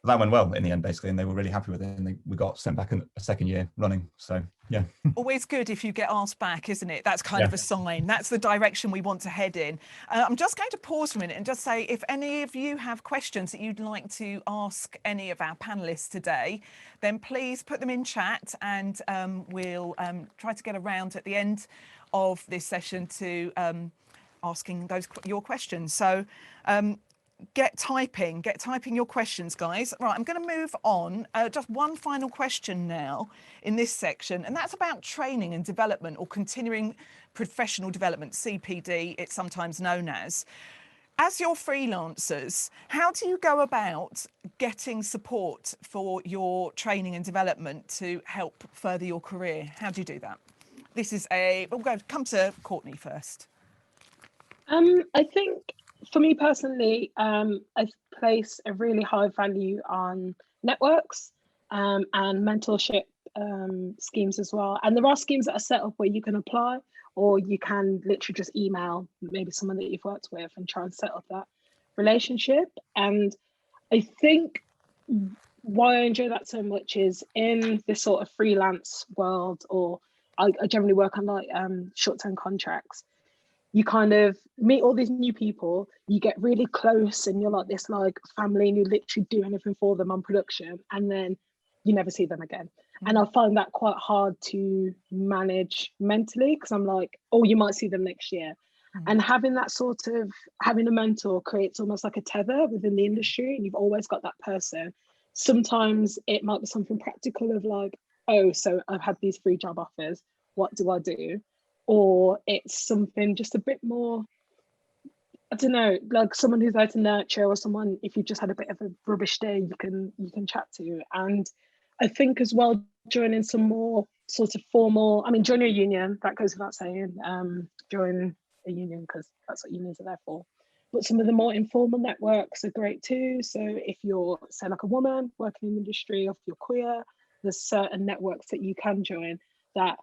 That went well in the end, basically, and they were really happy with it, and we got sent back a second year running. So yeah. Always good if you get asked back, isn't it? That's kind of a sign. That's the direction we want to head in. I'm just going to pause for a minute and just say, if any of you have questions that you'd like to ask any of our panelists today, then please put them in chat, and we'll try to get around at the end of this session to asking your questions. So get typing your questions, guys. Right, I'm going to move on. Just one final question now in this section, and that's about training and development, or continuing professional development, CPD, it's sometimes known as. As your freelancers, how do you go about getting support for your training and development to help further your career? How do you do that? We'll come to Courtney first. I think for me personally, I place a really high value on networks and mentorship schemes as well. And there are schemes that are set up where you can apply, or you can literally just email maybe someone that you've worked with and try and set up that relationship. And I think why I enjoy that so much is in this sort of freelance world, or I generally work on like short-term contracts. You kind of meet all these new people, you get really close, and you're like this like family, and you literally do anything for them on production, and then you never see them again. And I find that quite hard to manage mentally, because I'm like, oh, you might see them next year. And having that sort of, having a mentor creates almost like a tether within the industry, and you've always got that person. Sometimes it might be something practical of like, oh, so I've had these 3 job offers, what do I do? Or it's something just a bit more, I don't know, like someone who's there to nurture, or someone, if you just had a bit of a rubbish day, you can chat to. And I think as well, joining some more sort of formal, I mean, join a union, that goes without saying, join a union, because that's what unions are there for. But some of the more informal networks are great too. So if you're, say, like a woman working in the industry, or if you're queer, there's certain networks that you can join that,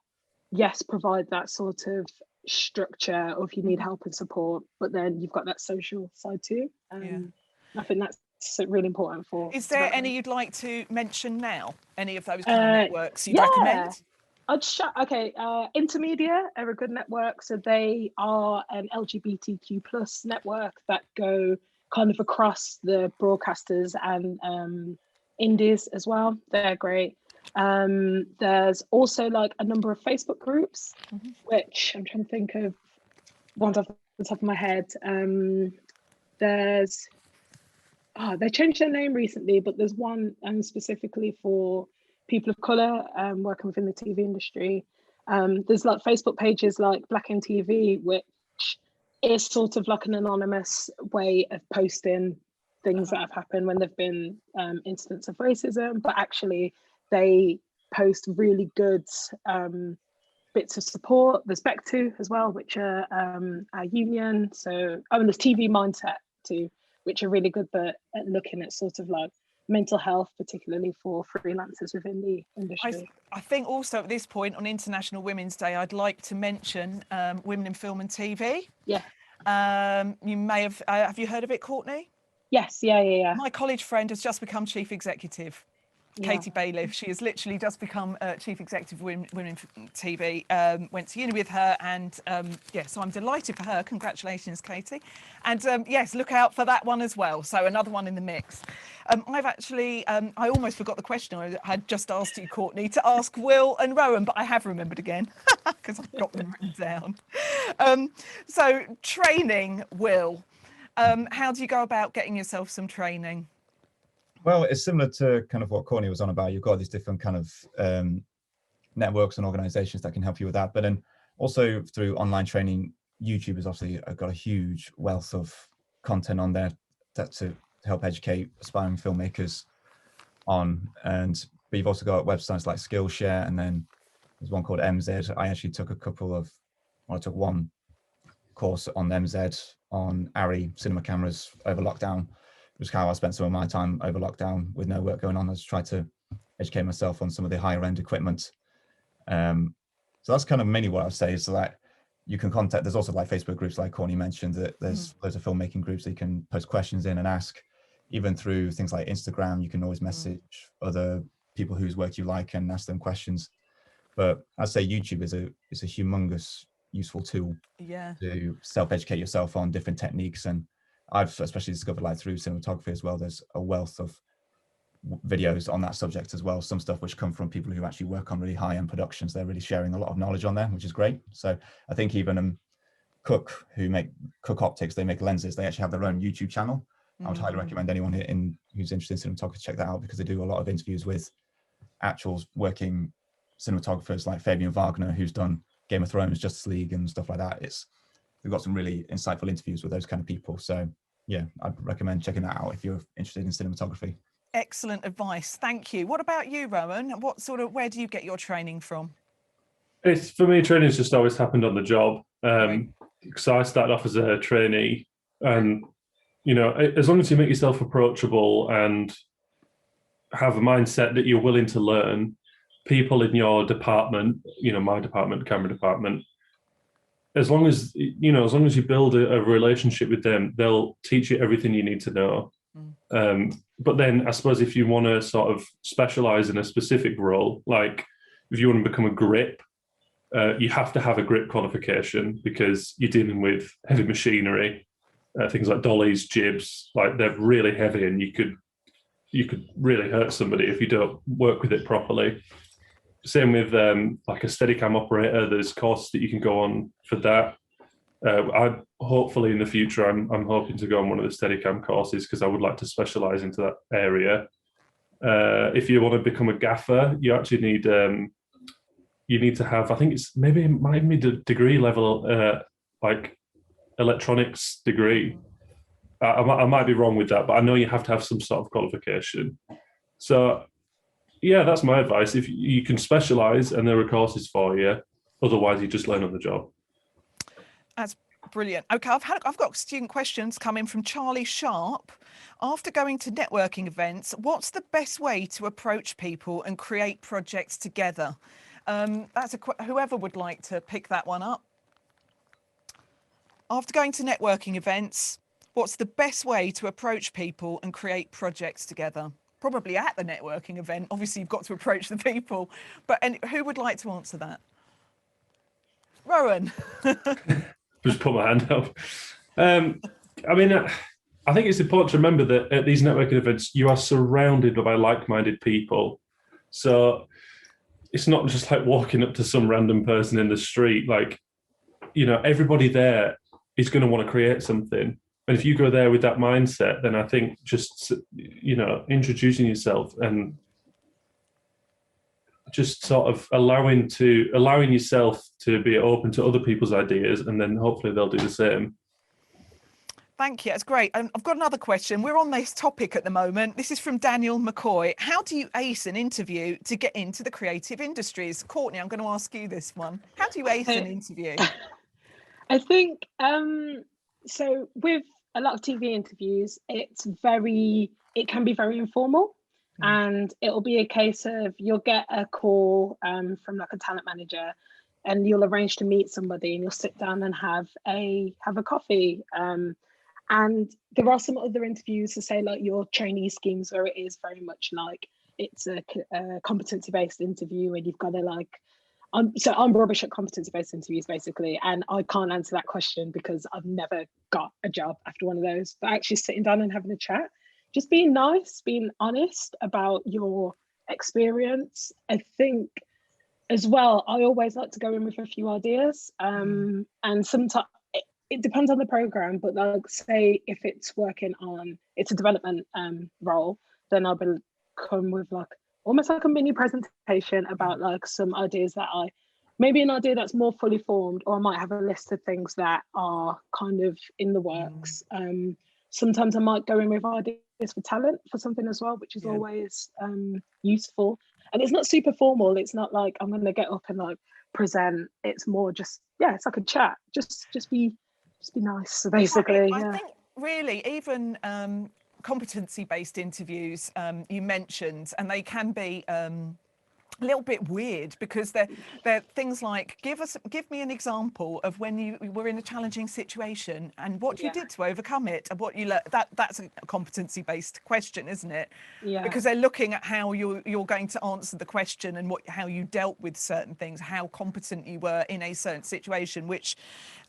yes, provide that sort of structure of you need help and support, but then you've got that social side too. I think that's really important for. Is there any you'd like to mention now? Any of those kind of networks you'd recommend? Okay, Intermedia are a good network. So they are an LGBTQ plus network that go kind of across the broadcasters and indies as well. They're great. There's also like a number of Facebook groups, which I'm trying to think of ones off the top of my head. There's, they changed their name recently, but there's one specifically for people of colour working within the TV industry. There's like Facebook pages like Black in TV, which is sort of like an anonymous way of posting things that have happened when there've been incidents of racism, but actually they post really good bits of support. There's Beck2 as well, which are our union. So, and there's TV Mindset too, which are really good at looking at sort of like mental health, particularly for freelancers within the industry. I think also at this point on International Women's Day, I'd like to mention Women in Film and TV. Yeah. You may have you heard of it, Courtney? Yes, yeah. My college friend has just become chief executive. Katie Bailiff. She has literally just become chief executive of Women in TV. Went to uni with her, and so I'm delighted for her. Congratulations, Katie. And yes, look out for that one as well. So another one in the mix. I've actually, I almost forgot the question I had just asked you, Courtney, to ask Will and Rowan, but I have remembered again because I've got them written down. So training, Will. How do you go about getting yourself some training? Well, it's similar to kind of what Courtney was on about. You've got these different kind of networks and organizations that can help you with that. But then also through online training, YouTube has obviously got a huge wealth of content on there to help educate aspiring filmmakers on. But you've also got websites like Skillshare, and then there's one called MZ. I actually took I took one course on MZ on ARRI cinema cameras over lockdown. Was how I spent some of my time over lockdown with no work going on. I just tried to educate myself on some of the higher end equipment. So that's kind of mainly what I'd say is that you can contact, there's also like Facebook groups like Courtney mentioned, that there's loads of filmmaking groups that you can post questions in and ask. Even through things like Instagram, you can always message other people whose work you like and ask them questions. But I'd say YouTube is a humongous useful tool to self-educate yourself on different techniques. And I've especially discovered like through cinematography as well, there's a wealth of videos on that subject as well. Some stuff which come from people who actually work on really high-end productions. They're really sharing a lot of knowledge on there, which is great. So I think even Cook, who make Cook Optics, they make lenses. They actually have their own YouTube channel. I would highly recommend anyone who's interested in cinematography check that out, because they do a lot of interviews with actual working cinematographers like Fabian Wagner, who's done Game of Thrones, Justice League and stuff like that. We've got some really insightful interviews with those kind of people. So yeah, I'd recommend checking that out if you're interested in cinematography. Excellent advice. Thank you. What about you, Rowan? Where do you get your training from? For me, training's just always happened on the job. So I started off as a trainee, and as long as you make yourself approachable and have a mindset that you're willing to learn, people in your department, my department, camera department, as long as you build a relationship with them, they'll teach you everything you need to know. But then I suppose if you want to sort of specialize in a specific role, like if you want to become a grip, You have to have a grip qualification because you're dealing with heavy machinery, things like dollies, jibs, like they're really heavy, and you could really hurt somebody if you don't work with it properly. Same with like a Steadicam operator. There's courses that you can go on for that. I hopefully in the future I'm hoping to go on one of the Steadicam courses because I would like to specialize into that area. If you want to become a gaffer, you actually need to have, I think it might be the degree level, like electronics degree. I might be wrong with that, but I know you have to have some sort of qualification. So yeah, that's my advice. If you can specialize and there are courses for you, otherwise you just learn on the job. That's brilliant. Okay, I've got student questions coming from Charlie Sharp. After going to networking events, what's the best way to approach people and create projects together? That's whoever would like to pick that one up. After going to networking events, what's the best way to approach people and create projects together? Probably at the networking event. Obviously, you've got to approach the people. But who would like to answer that? Rowan. Just put my hand up. I mean, I think it's important to remember that at these networking events, you are surrounded by like-minded people. So it's not just like walking up to some random person in the street. Like, everybody there is going to want to create something. And if you go there with that mindset, then I think just, introducing yourself and just sort of allowing yourself to be open to other people's ideas, and then hopefully they'll do the same. Thank you. That's great. I've got another question. We're on this topic at the moment. This is from Daniel McCoy. How do you ace an interview to get into the creative industries? Courtney, I'm going to ask you this one. How do you ace an interview? I think, so with a lot of TV interviews, it can be very informal. And it'll be a case of you'll get a call from like a talent manager, and you'll arrange to meet somebody, and you'll sit down and have a coffee. And there are some other interviews to say like your trainee schemes where it is very much like it's a competency-based interview, and you've got to like. So I'm rubbish at competency-based interviews basically, and I can't answer that question because I've never got a job after one of those. But actually sitting down and having a chat. Just being nice, being honest about your experience. I think as well, I always like to go in with a few ideas. And sometimes it depends on the program, but like say if it's a development role, then I'll come with like almost like a mini presentation about like some ideas that maybe an idea that's more fully formed, or I might have a list of things that are kind of in the works. Sometimes I might go in with ideas for talent for something as well, which is always useful. And it's not super formal. It's not like I'm going to get up and like present. It's more just, it's like a chat. Just be nice, basically. I think really even competency-based interviews you mentioned, and they can be a little bit weird because they're things like give me an example of when you were in a challenging situation and what you did to overcome it and what you learned. That's a competency-based question, isn't it? Yeah. Because they're looking at how you're going to answer the question and how you dealt with certain things, how competent you were in a certain situation, which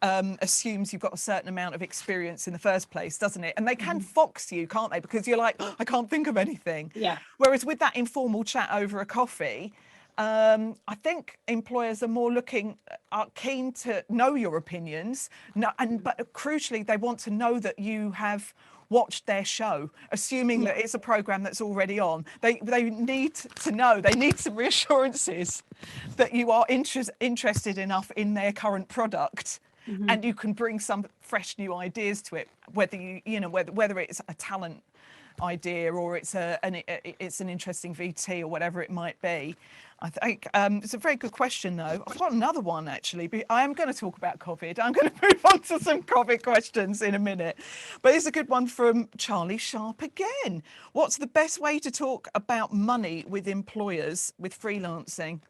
assumes you've got a certain amount of experience in the first place, doesn't it? And they can fox you, can't they? Because you're like, I can't think of anything. Yeah. Whereas with that informal chat over a coffee, I think employers are keen to know your opinions, but crucially, they want to know that you have watched their show, assuming that it's a program that's already on. They need to know, they need some reassurances that you are interested enough in their current product. And you can bring some fresh new ideas to it, whether whether it's a talent idea or it's an interesting VT or whatever it might be. I think it's a very good question, though. I've got another one actually, but I am going to talk about COVID. I'm going to move on to some COVID questions in a minute, but it's a good one from Charlie Sharp again. What's the best way to talk about money with employers with freelancing?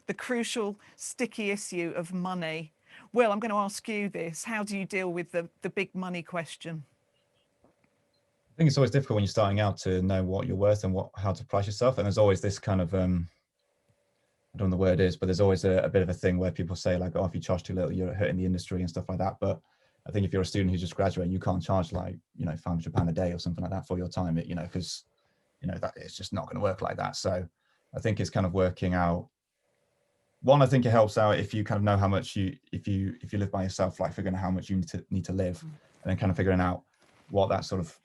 The crucial, sticky issue of money. Will, I'm going to ask you this. How do you deal with the big money question? I think it's always difficult when you're starting out to know what you're worth and how to price yourself. And there's always this kind of I don't know the word is, but there's always a bit of a thing where people say like, oh, if you charge too little, you're hurting the industry and stuff like that. But I think if you're a student who's just graduating, you can't charge like, you know, £500 a day or something like that for your time, you know, because, you know, that it's just not going to work like that. So I think it's kind of working out. One, I think it helps out if you kind of know how much if you live by yourself, like figuring out how much you need to live, and then kind of figuring out what that sort of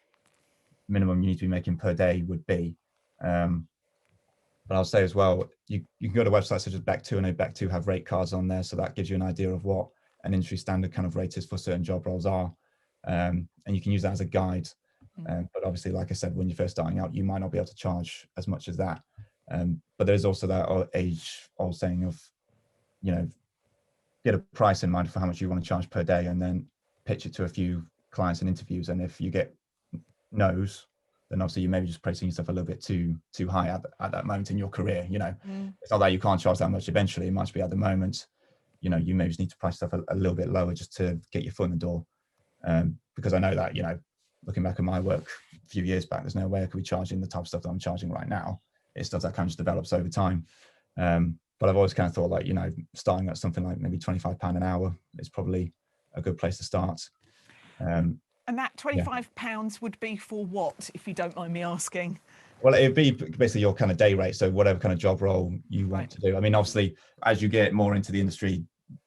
minimum you need to be making per day would be. But I'll say as well, you can go to websites such as Back2. I know Back2 have rate cards on there, so that gives you an idea of what an industry standard kind of rate is for certain job roles are, and you can use that as a guide. But obviously, like I said, when you're first starting out, you might not be able to charge as much as that. But there's also that age-old saying of, you know, get a price in mind for how much you want to charge per day, and then pitch it to a few clients and interviews. And if you get no's, then obviously you may be just pricing yourself a little bit too high at that moment in your career. You know, it's not that you can't charge that much eventually. It might be at the moment, you know, you may just need to price stuff a little bit lower just to get your foot in the door. Because I know that, you know, looking back at my work a few years back, there's no way I could be charging the type of stuff that I'm charging right now. It's stuff that kind of just develops over time. But I've always kind of thought like, you know, starting at something like maybe £25 an hour is probably a good place to start. And that £25 would be for what, if you don't mind me asking? Well, it'd be basically your kind of day rate. So whatever kind of job role you want to do. I mean, obviously, as you get more into the industry,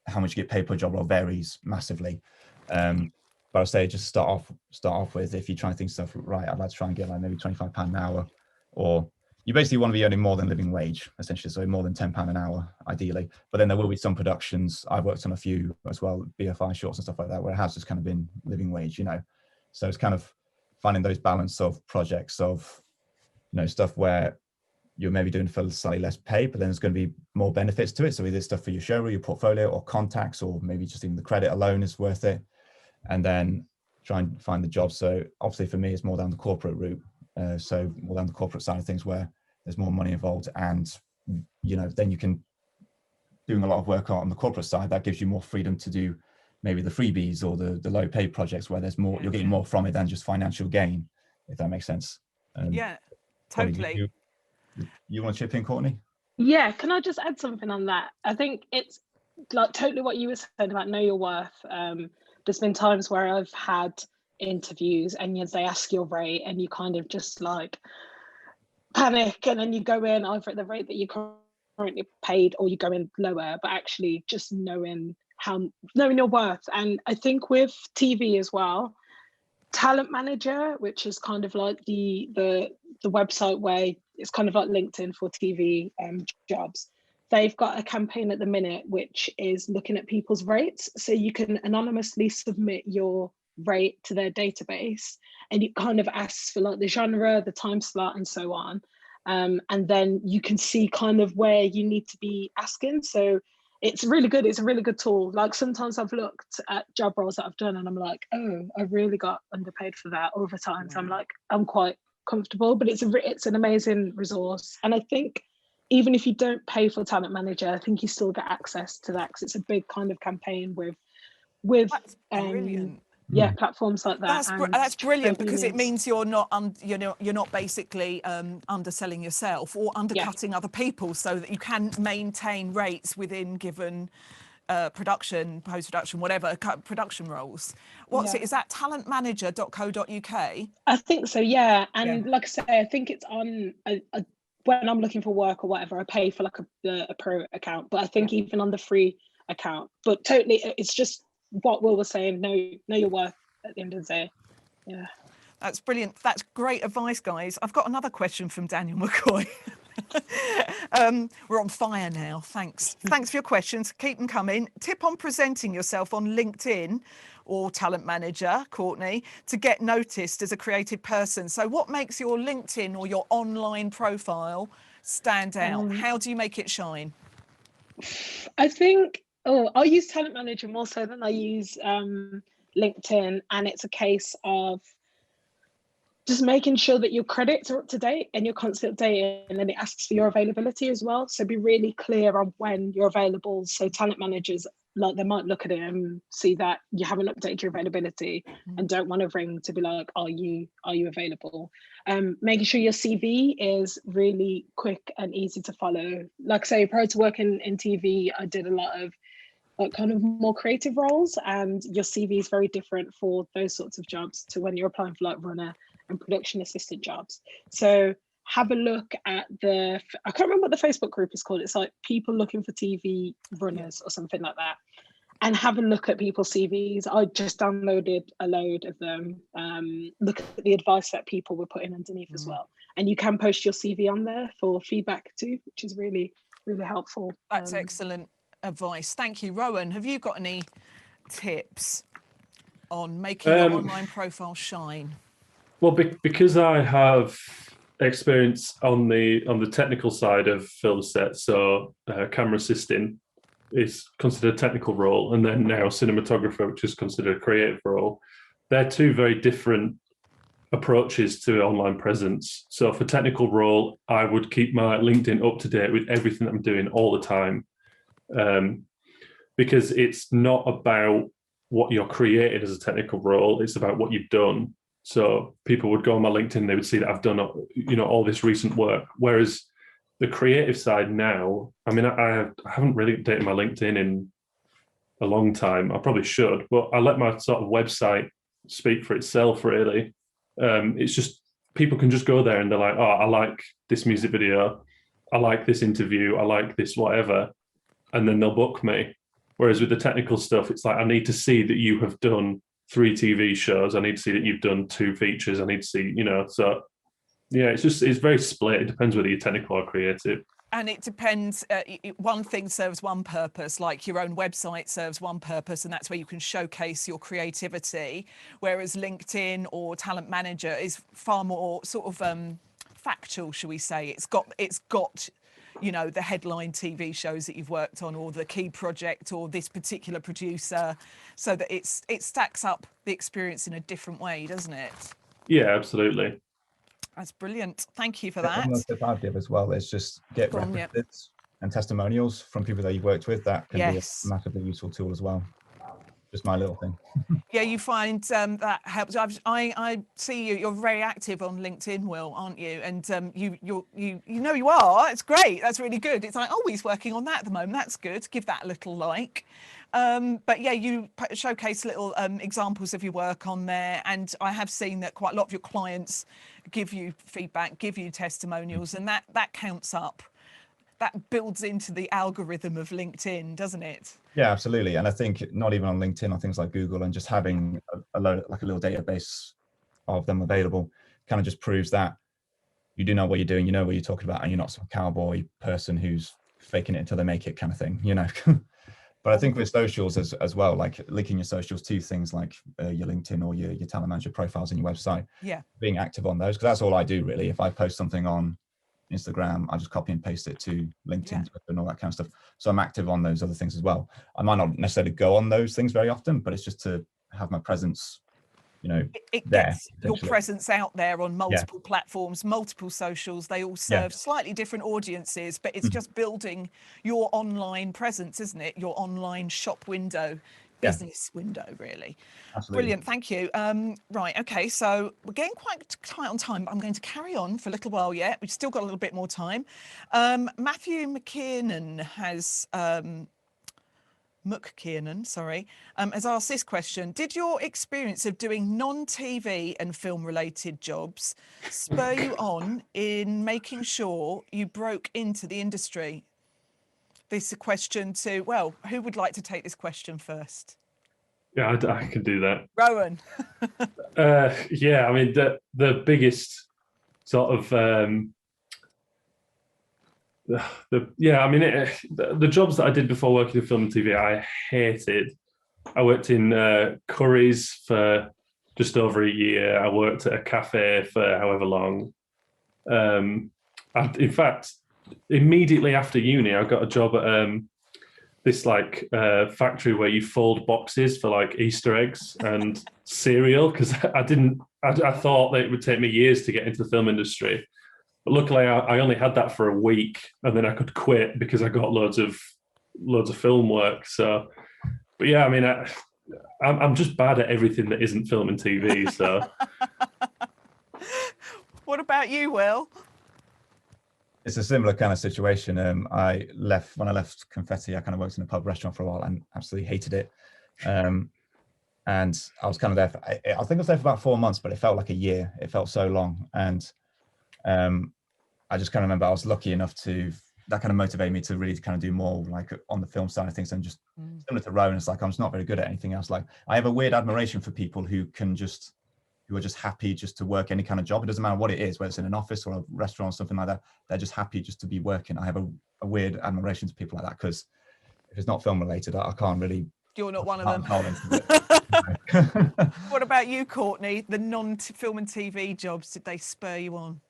how much you get paid per job role varies massively. But I'd say just start off with, if you're trying to think stuff right, I'd like to try and get like maybe £25 an hour, or you basically want to be earning more than living wage, essentially. So more than £10 an hour, ideally. But then there will be some productions. I've worked on a few as well, BFI shorts and stuff like that, where it has just kind of been living wage, you know. So it's kind of finding those balance of projects of, you know, stuff where you're maybe doing for slightly less pay, but then there's going to be more benefits to it. So either stuff for your showreel, your portfolio, or contacts, or maybe just even the credit alone is worth it. And then try and find the job. So obviously for me, it's more down the corporate route. So more down the corporate side of things where there's more money involved, and, you know, then you can doing a lot of work on the corporate side. That gives you more freedom to do maybe the freebies or the low paid projects where there's more, you're getting more from it than just financial gain, if that makes sense. Yeah, totally. You want to chip in, Courtney? Yeah, can I just add something on that? I think it's like totally what you were saying about know your worth. There's been times where I've had interviews and they ask your rate and you kind of just like panic, and then you go in either at the rate that you currently paid or you go in lower, but actually just knowing your worth. And I think with TV as well, Talent Manager, which is kind of like the website where it's kind of like LinkedIn for TV jobs, they've got a campaign at the minute which is looking at people's rates. So you can anonymously submit your rate to their database, and it kind of asks for like the genre, the time slot, and so on. And then you can see kind of where you need to be asking. So it's really good. It's a really good tool. Like sometimes I've looked at job roles that I've done and I'm like, oh, I really got underpaid for that over time. So I'm like, I'm quite comfortable, but it's an amazing resource. And I think even if you don't pay for Talent Manager, I think you still get access to that because it's a big kind of campaign with That's brilliant. Yeah, platforms like that. That's brilliant, because it means you're not basically underselling yourself or undercutting other people, so that you can maintain rates within given production, post-production, whatever production roles. What's it? Is that talentmanager.co.uk? I think so, yeah. And like I say, I think it's on when I'm looking for work or whatever, I pay for like a pro account, but I think even on the free account. But totally, it's just what Will was saying, know your worth at the end of the day. Yeah. That's brilliant. That's great advice, guys. I've got another question from Daniel McCoy. We're on fire now. Thanks for your questions. Keep them coming. Tip on presenting yourself on LinkedIn or Talent Manager, Courtney, to get noticed as a creative person. So what makes your LinkedIn or your online profile stand out? How do you make it shine? I think I'll use Talent Manager more so than I use LinkedIn, and it's a case of just making sure that your credits are up to date and you're constantly updating, and then it asks for your availability as well. So be really clear on when you're available. So Talent Manager's like they might look at it and see that you haven't updated your availability and don't want to ring to be like, are you available? Making sure your CV is really quick and easy to follow. Like say, prior to working in TV, I did a lot of like kind of more creative roles, and your CV is very different for those sorts of jobs to when you're applying for like runner and production assistant jobs. So have a look at I can't remember what the Facebook group is called. It's like people looking for TV runners or something like that. And have a look at people's CVs. I just downloaded a load of them. Look at the advice that people were putting underneath as well. And you can post your CV on there for feedback too, which is really, really helpful. That's excellent advice. Thank you. Rowan, have you got any tips on making your online profile shine? Well, because I have experience on the technical side of film sets, so camera assisting is considered a technical role, and then now cinematographer, which is considered a creative role. They're two very different approaches to online presence. So for technical role, I would keep my LinkedIn up to date with everything that I'm doing all the time, because it's not about what you're created as a technical role, it's about what you've done. So people would go on my LinkedIn, they would see that I've done, all this recent work. Whereas the creative side now, I mean, I haven't really updated my LinkedIn in a long time. I probably should, but I let my sort of website speak for itself, really. It's just, people can just go there and they're like, oh, I like this music video, I like this interview, I like this whatever, and then they'll book me. Whereas with the technical stuff, it's like, I need to see that you have done 3 TV shows, I need to see that you've done 2 features, I need to see, so yeah, it's very split. It depends whether you're technical or creative. And it depends, one thing serves one purpose, like your own website serves one purpose, and that's where you can showcase your creativity, whereas LinkedIn or Talent Manager is far more sort of factual, shall we say. It's got the headline TV shows that you've worked on, or the key project, or this particular producer, so that it stacks up the experience in a different way, doesn't it? Yeah, absolutely. That's brilliant. Thank you for that. One tip I'd give as well is just get references and testimonials from people that you've worked with. That can be a massively useful tool as well. Just my little thing. Yeah, you find that helps. I see you're very active on LinkedIn, Will, aren't you? And you are. It's great. That's really good. It's like, oh, he's working on that at the moment. That's good. Give that a little like. But yeah, you showcase little examples of your work on there, and I have seen that quite a lot of your clients give you feedback, give you testimonials, and that counts up. That builds into the algorithm of LinkedIn, doesn't it? Yeah, absolutely. And I think not even on LinkedIn, on things like Google, and just having a little database of them available kind of just proves that you do know what you're doing, you know what you're talking about, and you're not some cowboy person who's faking it until they make it kind of thing, But I think with socials as well, like linking your socials to things like your LinkedIn or your Talent Manager profiles and your website, being active on those, because that's all I do really. If I post something on Instagram, I just copy and paste it to LinkedIn and all that kind of stuff. So I'm active on those other things as well. I might not necessarily go on those things very often, but it's just to have my presence, it there, gets your presence out there on multiple platforms, multiple socials. They all serve slightly different audiences, but it's just building your online presence, isn't it? Your online shop window, business window, really. Absolutely. Brilliant, thank you. Right, okay, so we're getting quite tight on time, but I'm going to carry on for a little while yet. We've still got a little bit more time. Matthew McKiernan has has asked this question. Did your experience of doing non-TV and film-related jobs spur you on in making sure you broke into the industry? This is a question to, well, who would like to take this question first? Yeah, I can do that. Rowan. Yeah, I mean, the biggest sort of... the jobs that I did before working in film and TV, I hated. I worked in Curry's for just over a year. I worked at a cafe for however long. In fact, immediately after uni, I got a job at this factory where you fold boxes for like Easter eggs and cereal, because I thought that it would take me years to get into the film industry. But luckily, I only had that for a week, and then I could quit because I got loads of film work. So But yeah, I mean, I'm just bad at everything that isn't film and TV. So What about you, Will? It's a similar kind of situation. When I left Confetti, I kind of worked in a pub restaurant for a while and absolutely hated it. And I was kind of there for, I think I was there for about 4 months, but it felt like a year. It felt so long. And I just kind of remember I was lucky enough that kind of motivated me to really kind of do more like on the film side of things, and just similar to Rowan, it's like, I'm just not very good at anything else. Like, I have a weird admiration for people who are just happy just to work any kind of job. It doesn't matter what it is, whether it's in an office or a restaurant or something like that. They're just happy just to be working. I have a weird admiration to people like that, because if it's not film related, I can't really. You're not one of them. What about you, Courtney? The non-film and TV jobs, did they spur you on?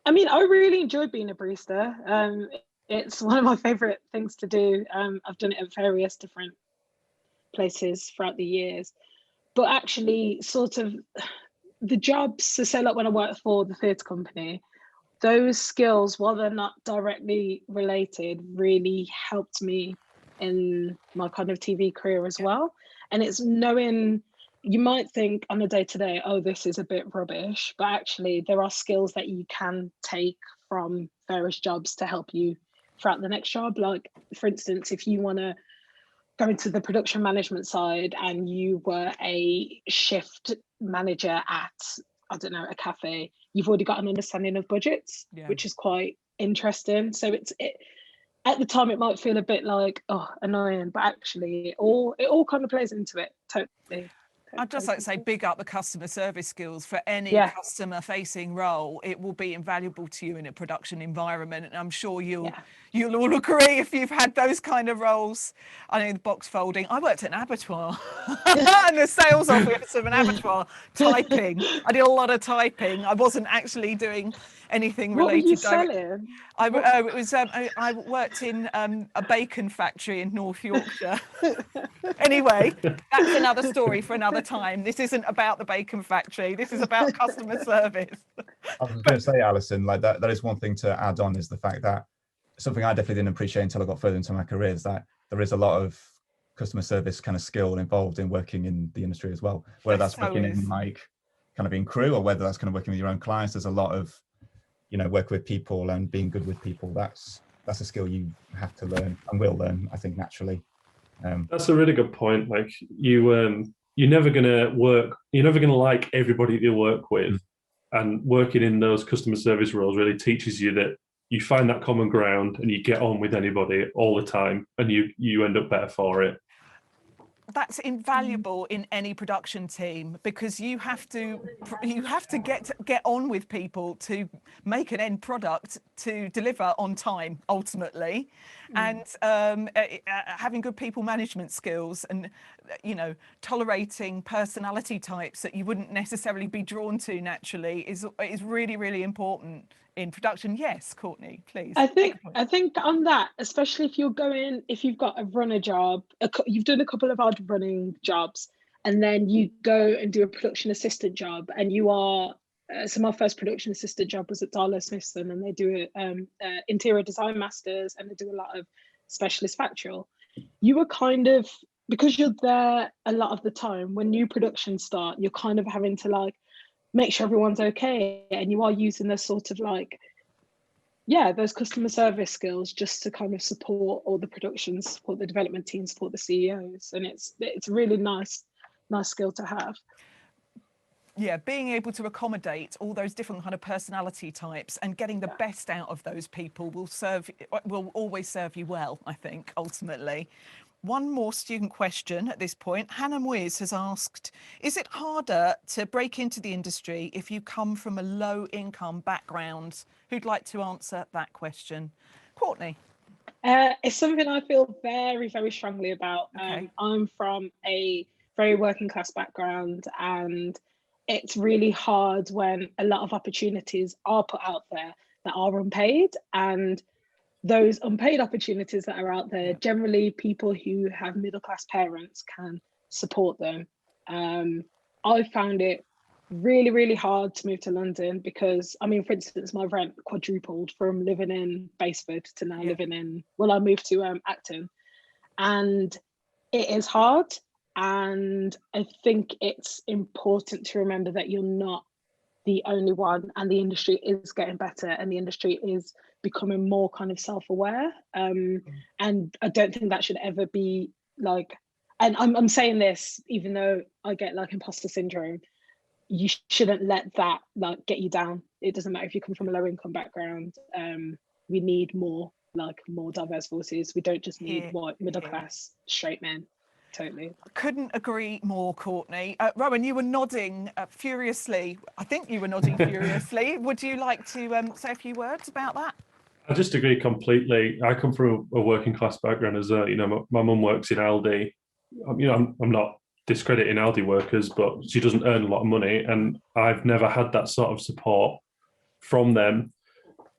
I mean, I really enjoyed being a barista. It's one of my favorite things to do. I've done it at various different places throughout the years. But actually, sort of the jobs, so say like when I worked for the theatre company, those skills, while they're not directly related, really helped me in my kind of TV career as well. And it's knowing, you might think on a day-to-day, oh, this is a bit rubbish, but actually there are skills that you can take from various jobs to help you throughout the next job. Like, for instance, if you want to go into the production management side and you were a shift manager at, I don't know, a cafe, you've already got an understanding of budgets, which is quite interesting. So at the time it might feel a bit like, oh, annoying, but actually it all kind of plays into it totally. I'd just like to say, big up the customer service skills for any customer facing role. It will be invaluable to you in a production environment. And I'm sure you'll all agree if you've had those kind of roles. I know the box folding. I worked at an abattoir and the sales office of an abattoir, typing. I did a lot of typing. I wasn't actually doing anything related. What were you selling? I worked in a bacon factory in North Yorkshire. Anyway, that's another story for another time. This isn't about the bacon factory. This is about customer service. I was going to say, Alison, like that is one thing to add on, is the fact that something I definitely didn't appreciate until I got further into my career is that there is a lot of customer service kind of skill involved in working in the industry as well, whether that's working in like kind of in crew, or whether that's kind of working with your own clients. There's a lot of, work with people and being good with people. That's a skill you have to learn and will learn, I think, naturally. That's a really good point. Like, you're never gonna like everybody that you work with, and working in those customer service roles really teaches you that you find that common ground and you get on with anybody all the time, and you end up better for it. That's invaluable in any production team, because you have to get on with people to make an end product to deliver on time ultimately, and having good people management skills, and tolerating personality types that you wouldn't necessarily be drawn to naturally is really, really important in production. Yes, Courtney, please. I think on that, especially if you've got a runner job, you've done a couple of odd running jobs, and then you go and do a production assistant job, and you are, so my first production assistant job was at Darlow Smithson, and they do interior design masters, and they do a lot of specialist factual. You were kind of, because you're there a lot of the time, when new productions start, you're kind of having to like make sure everyone's okay, and you are using this sort of like, those customer service skills just to kind of support all the productions, support the development team, support the CEOs, and it's a really nice skill to have. Yeah, being able to accommodate all those different kind of personality types and getting the best out of those people will always serve you well, I think, ultimately. One more student question at this point. Hannah Moyes has asked, is it harder to break into the industry if you come from a low income background? Who'd like to answer that question? Courtney. It's something I feel very, very strongly about. Okay. I'm from a very working class background, and it's really hard when a lot of opportunities are put out there that are unpaid, and those unpaid opportunities that are out there, generally people who have middle-class parents can support them. I found it really, really hard to move to London because, I mean, for instance, my rent quadrupled from living in Basford to now living in, I moved to Acton. and it is hard. And I think it's important to remember that you're not the only one, and the industry is getting better, and the industry is becoming more kind of self-aware. And I don't think that should ever be like, and I'm saying this even though I get like imposter syndrome, you shouldn't let that like get you down. It doesn't matter if you come from a low income background. We need more diverse voices. We don't just need white middle class straight men. Totally. Couldn't agree more, Courtney. Rowan, you were nodding furiously. I think you were nodding furiously. Would you like to say a few words about that? I just agree completely. I come from a working class background as well. You know, my mum works in Aldi. You know, I'm not discrediting Aldi workers, but she doesn't earn a lot of money, and I've never had that sort of support from them.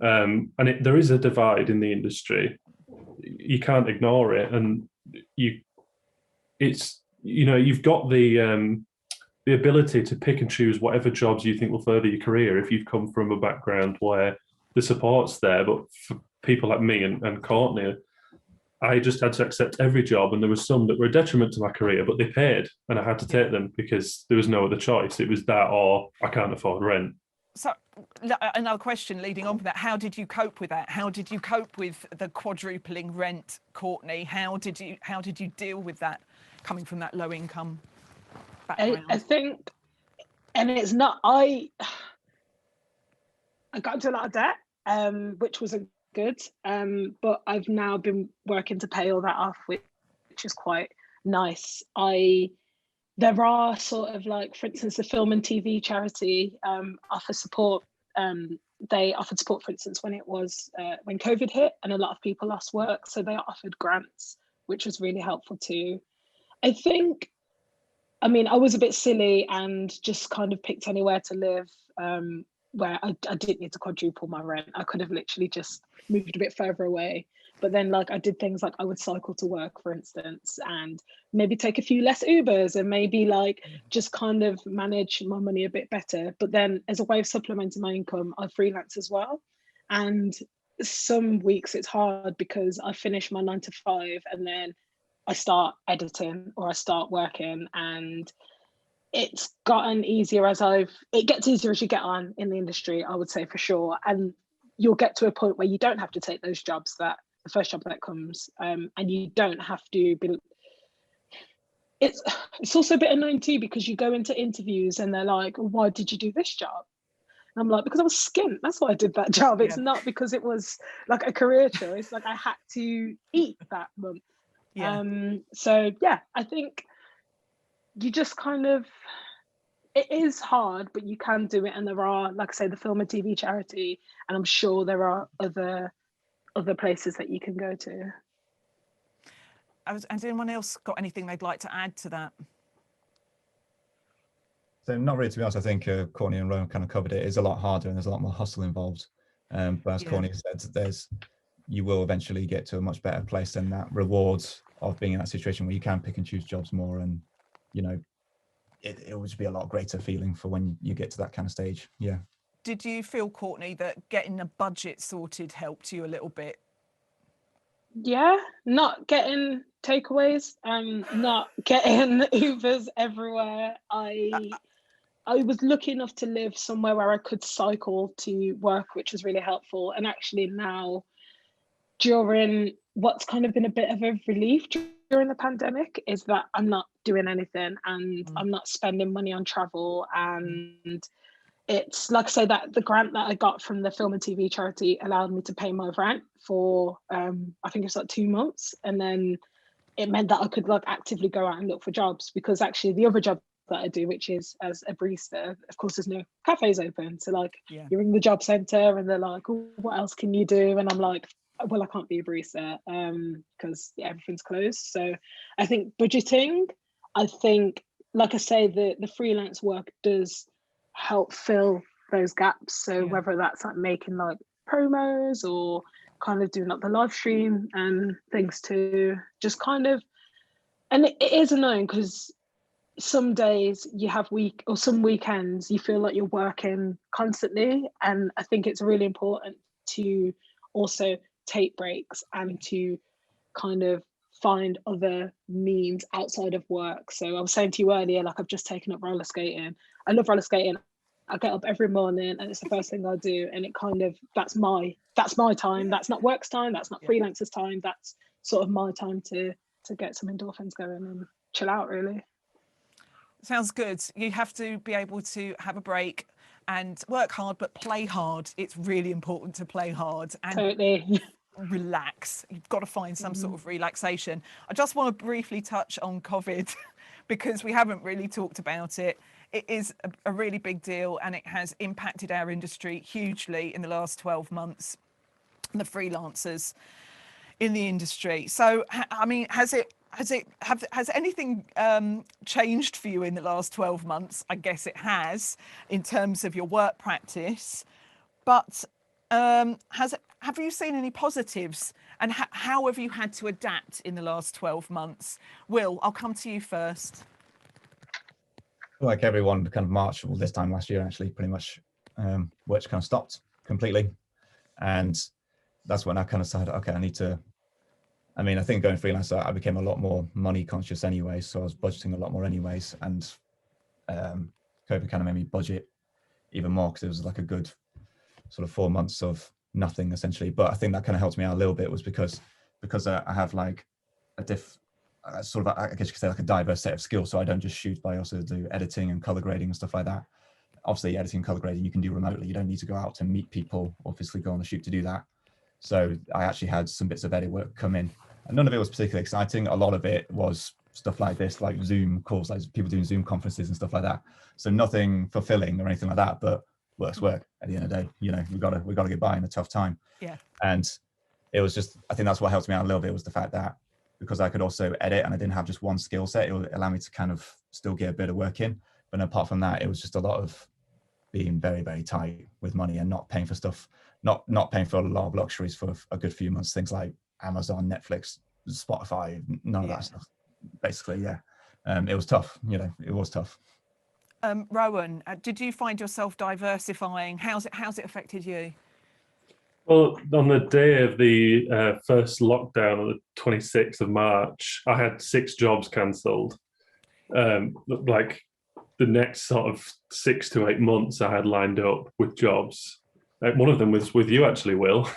And there is a divide in the industry. You can't ignore it, and you've got the ability to pick and choose whatever jobs you think will further your career if you've come from a background where the support's there. But for people like me and Courtney, I just had to accept every job, and there was some that were a detriment to my career, but they paid, and I had to take them because there was no other choice. It was that or I can't afford rent. So another question leading on from that, how did you cope with that? How did you cope with the quadrupling rent, Courtney? How did you deal with that coming from that low income background? I think, and it's not, I got into a lot of debt, which wasn't good. But I've now been working to pay all that off, which is quite nice. There are sort of like, for instance, the film and TV charity offer support. They offered support, for instance, when COVID hit and a lot of people lost work. So they offered grants, which was really helpful too. I think, I mean, I was a bit silly and just kind of picked anywhere to live where I didn't need to quadruple my rent. I could have literally just moved a bit further away. But then like I did things like I would cycle to work, for instance, and maybe take a few less Ubers and maybe like just kind of manage my money a bit better. But then as a way of supplementing my income, I freelance as well. And some weeks it's hard because I finish my 9 to 5 and then I start editing or I start working, and it's gotten easier it gets easier as you get on in the industry, I would say, for sure. And you'll get to a point where you don't have to take those jobs, the first job that comes, and you don't have to be. It's also a bit annoying too, because you go into interviews and they're like, why did you do this job? And I'm like, because I was skint, that's why I did that job. It's not because it was like a career choice, like I had to eat that month. So yeah, I think you just kind of, it is hard, but you can do it. And there are, like I say, the film and TV charity, and I'm sure there are other places that you can go to. Has anyone else got anything they'd like to add to that? So not really, to be honest. I think Courtney and Rowan kind of covered it. It's a lot harder and there's a lot more hustle involved. But as Courtney said, you will eventually get to a much better place than that rewards of being in that situation where you can pick and choose jobs more, and you know, it would be a lot greater feeling for when you get to that kind of stage. Yeah. Did you feel, Courtney, that getting a budget sorted helped you a little bit? Yeah, not getting takeaways, not getting Ubers everywhere. I was lucky enough to live somewhere where I could cycle to work, which was really helpful. And actually now, during what's kind of been a bit of a relief during the pandemic, is that I'm not doing anything and I'm not spending money on travel. And it's like I say, that the grant that I got from the film and TV charity allowed me to pay my rent for I think it's like 2 months, and then it meant that I could like actively go out and look for jobs, because actually the other job that I do, which is as a barista, of course there's no cafes open, so like you ring the job center and they're like, oh, what else can you do? And I'm like, well, I can't be a barista because everything's closed. So I think budgeting, I think, like I say, the freelance work does help fill those gaps. So whether that's like making like promos or kind of doing like the live stream and things too, just kind of, and it is annoying because some days you have some weekends you feel like you're working constantly, and I think it's really important to also take breaks and to kind of find other means outside of work. So I was saying to you earlier, like I've just taken up roller skating. I love roller skating. I get up every morning and it's the first thing I do, and it kind of, that's my time. That's not work's time, that's not freelancers time, that's sort of my time to get some endorphins going and chill out, really. Sounds good. You have to be able to have a break and work hard, but play hard. It's really important to play hard and Totally. relax. You've got to find some sort of relaxation. I just want to briefly touch on COVID because we haven't really talked about it. It is a really big deal, and it has impacted our industry hugely in the last 12 months, the freelancers in the industry. So, I mean, has anything changed for you in the last 12 months? I guess it has, in terms of your work practice, but have you seen any positives, and how have you had to adapt in the last 12 months? Will, I'll come to you first. Like everyone, kind of March, well, this time last year, actually, pretty much, work kind of stopped completely. And that's when I kind of decided, okay, I need to, I mean, I think going freelance, I became a lot more money conscious anyway. So I was budgeting a lot more anyways. And COVID kind of made me budget even more, because it was like a good sort of 4 months of nothing essentially. But I think that kind of helped me out a little bit, was because I have like a sort of, I guess you could say, like a diverse set of skills. So I don't just shoot, but I also do editing and color grading and stuff like that. Obviously, editing and color grading you can do remotely. You don't need to go out to meet people, obviously go on a shoot to do that. So I actually had some bits of edit work come in, and none of it was particularly exciting. A lot of it was stuff like this, like Zoom calls, like people doing Zoom conferences and stuff like that. So nothing fulfilling or anything like that, but work's work at the end of the day. You know, we gotta get by in a tough time. Yeah. And it was just, I think that's what helped me out a little bit, was the fact that because I could also edit and I didn't have just one skill set, it would allow me to kind of still get a bit of work in. But apart from that, it was just a lot of being very, very tight with money and not paying for stuff, not paying for a lot of luxuries for a good few months, things like Amazon, Netflix, Spotify, none of that stuff. Basically, yeah. It was tough, you know, it was tough. Rowan, did you find yourself diversifying? How's it affected you? Well, on the day of the first lockdown on the 26th of March, I had 6 jobs cancelled. Like the next sort of 6 to 8 months I had lined up with jobs. One of them was with you, actually, Will.